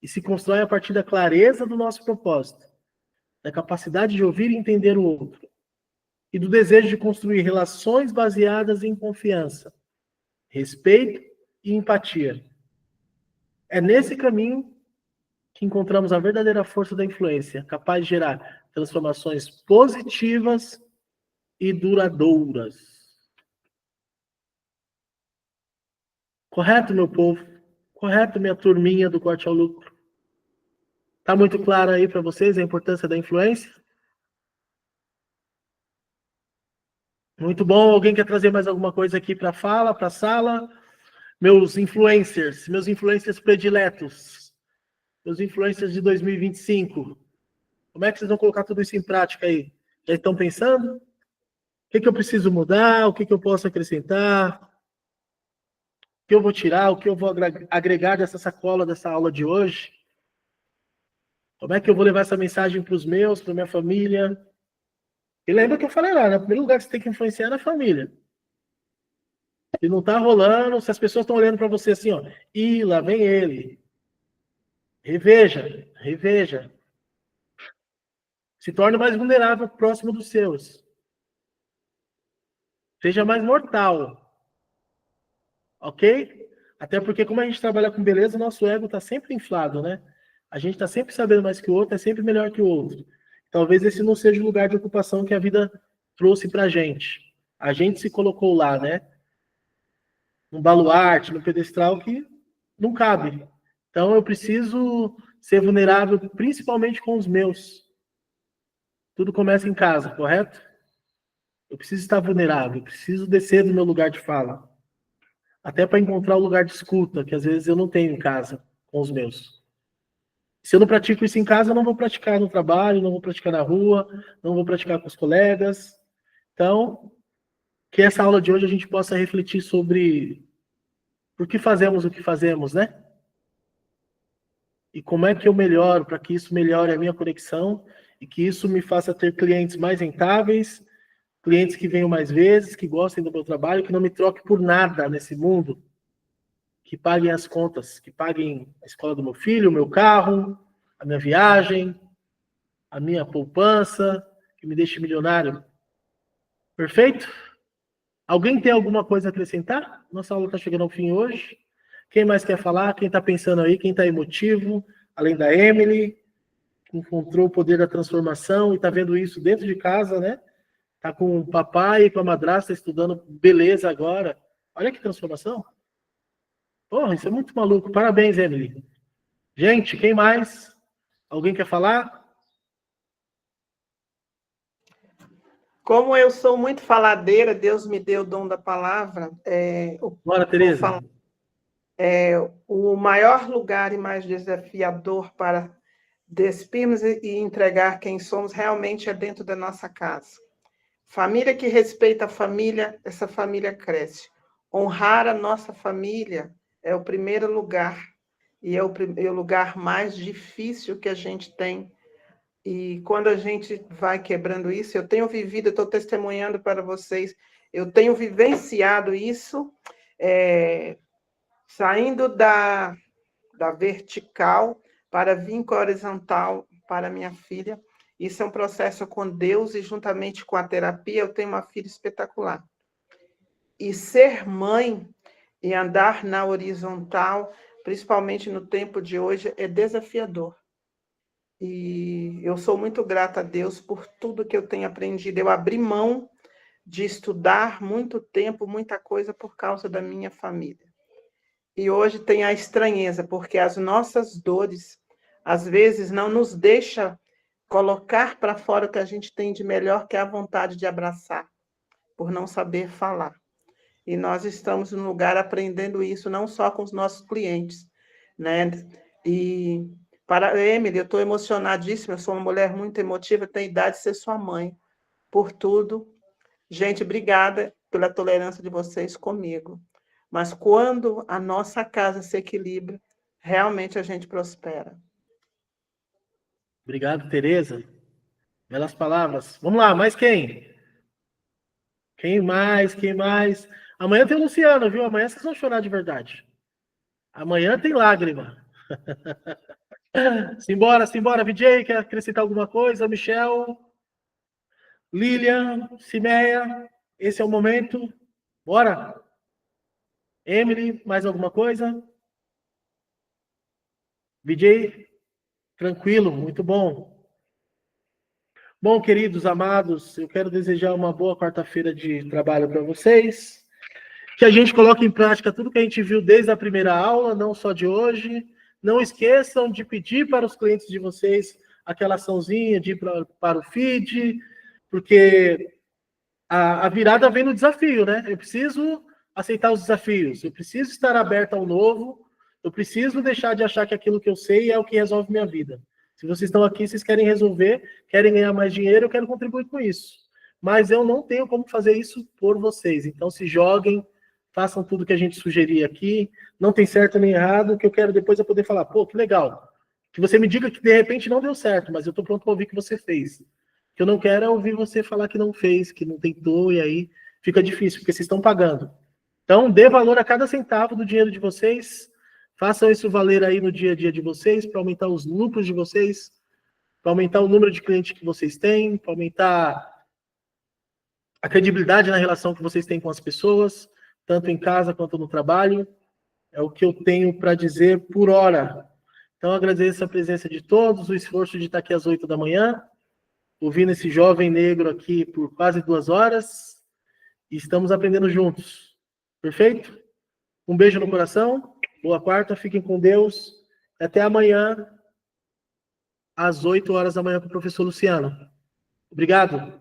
e se constrói a partir da clareza do nosso propósito, da capacidade de ouvir e entender o outro, e do desejo de construir relações baseadas em confiança, respeito e empatia. É nesse caminho que encontramos a verdadeira força da influência, capaz de gerar transformações positivas e duradouras. Correto, meu povo? Correto, minha turminha do Corte ao Lucro? Tá muito claro aí para vocês a importância da influência? Muito bom. Alguém quer trazer mais alguma coisa aqui para fala, para a sala? Meus influencers prediletos, meus influencers de 2025. Como é que vocês vão colocar tudo isso em prática aí? Já estão pensando? O que eu preciso mudar? O que eu posso acrescentar? O que eu vou tirar? O que eu vou agregar dessa sacola, dessa aula de hoje? Como é que eu vou levar essa mensagem para os meus, para minha família? E lembra que eu falei lá, né? O primeiro lugar que você tem que influenciar é na família. Se não tá rolando, se as pessoas estão olhando para você assim, ó, ih, lá vem ele. Reveja. Se torne mais vulnerável próximo dos seus. Seja mais mortal. Ok? Até porque, como a gente trabalha com beleza, o nosso ego está sempre inflado, né? A gente está sempre sabendo mais que o outro, é sempre melhor que o outro. Talvez esse não seja o lugar de ocupação que a vida trouxe para a gente. A gente se colocou lá, né? Num baluarte, num pedestral que não cabe. Então, eu preciso ser vulnerável, principalmente com os meus. Tudo começa em casa, correto? Eu preciso estar vulnerável, eu preciso descer do meu lugar de fala. Até para encontrar o lugar de escuta, que às vezes eu não tenho em casa com os meus. Se eu não pratico isso em casa, eu não vou praticar no trabalho, não vou praticar na rua, não vou praticar com os colegas. Então, que essa aula de hoje a gente possa refletir sobre por que fazemos o que fazemos, né? E como é que eu melhoro para que isso melhore a minha conexão e que isso me faça ter clientes mais rentáveis, clientes que venham mais vezes, que gostem do meu trabalho, que não me troque por nada nesse mundo, que paguem as contas, que paguem a escola do meu filho, o meu carro, a minha viagem, a minha poupança, que me deixe milionário. Perfeito? Alguém tem alguma coisa a acrescentar? Nossa aula está chegando ao fim hoje. Quem mais quer falar? Quem está pensando aí? Quem está emotivo? Além da Emily, que encontrou o poder da transformação e está vendo isso dentro de casa, né? Está com o papai e com a madrasta estudando beleza agora. Olha que transformação. Porra, isso é muito maluco. Parabéns, Emily. Gente, quem mais? Alguém quer falar? Como eu sou muito faladeira, Deus me deu o dom da palavra. Bora, Tereza. O maior lugar e mais desafiador para despirmos e entregar quem somos realmente é dentro da nossa casa. Família que respeita a família, essa família cresce. Honrar a nossa família é o primeiro lugar, e é o lugar mais difícil que a gente tem. E quando a gente vai quebrando isso, eu tenho vivido, eu estou testemunhando para vocês, eu tenho vivenciado isso, saindo da vertical para vir com a horizontal para minha filha. Isso é um processo com Deus e juntamente com a terapia, eu tenho uma filha espetacular. E ser mãe e andar na horizontal, principalmente no tempo de hoje, é desafiador. E eu sou muito grata a Deus por tudo que eu tenho aprendido. Eu abri mão de estudar muito tempo, muita coisa por causa da minha família. E hoje tem a estranheza, porque as nossas dores, às vezes, não nos deixam colocar para fora o que a gente tem de melhor, que é a vontade de abraçar, por não saber falar. E nós estamos no lugar aprendendo isso, não só com os nossos clientes, né? E para Emily, eu estou emocionadíssima, eu sou uma mulher muito emotiva, tenho idade de ser sua mãe, por tudo. Gente, obrigada pela tolerância de vocês comigo. Mas quando a nossa casa se equilibra, realmente a gente prospera. Obrigado, Tereza. Belas palavras. Vamos lá, mais quem? Quem mais? Quem mais? Amanhã tem o Luciano, viu? Amanhã vocês vão chorar de verdade. Amanhã tem lágrima. Simbora, simbora. VJ, quer acrescentar alguma coisa? Michel, Lilian, Cimeia, esse é o momento. Bora. Emily, mais alguma coisa? VJ, tranquilo, muito bom. Bom, queridos, amados, eu quero desejar uma boa quarta-feira de trabalho para vocês. Que a gente coloque em prática tudo que a gente viu desde a primeira aula, não só de hoje. Não esqueçam de pedir para os clientes de vocês aquela açãozinha de ir para o feed, porque a virada vem no desafio, né? Eu preciso aceitar os desafios, eu preciso estar aberto ao novo, eu preciso deixar de achar que aquilo que eu sei é o que resolve minha vida. Se vocês estão aqui, vocês querem resolver, querem ganhar mais dinheiro, eu quero contribuir com isso. Mas eu não tenho como fazer isso por vocês. Então se joguem, façam tudo que a gente sugerir aqui, não tem certo nem errado, que eu quero depois eu poder falar, pô, que legal. Que você me diga que de repente não deu certo, mas eu estou pronto para ouvir que você fez. O que eu não quero é ouvir você falar que não fez, que não tentou, e aí fica difícil, porque vocês estão pagando. Então, dê valor a cada centavo do dinheiro de vocês, façam isso valer aí no dia a dia de vocês, para aumentar os lucros de vocês, para aumentar o número de clientes que vocês têm, para aumentar a credibilidade na relação que vocês têm com as pessoas, tanto em casa quanto no trabalho. É o que eu tenho para dizer por hora. Então, agradeço a presença de todos, o esforço de estar aqui às 8 da manhã, ouvindo esse jovem negro aqui por quase 2 horas, e estamos aprendendo juntos. Perfeito? Um beijo no coração, boa quarta, fiquem com Deus, até amanhã, às 8 horas da manhã com o professor Luciano. Obrigado.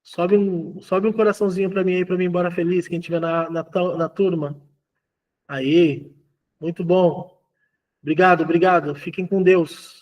Sobe um coraçãozinho para mim aí, para mim ir embora feliz, quem estiver na turma. Aí, muito bom. Obrigado, obrigado. Fiquem com Deus.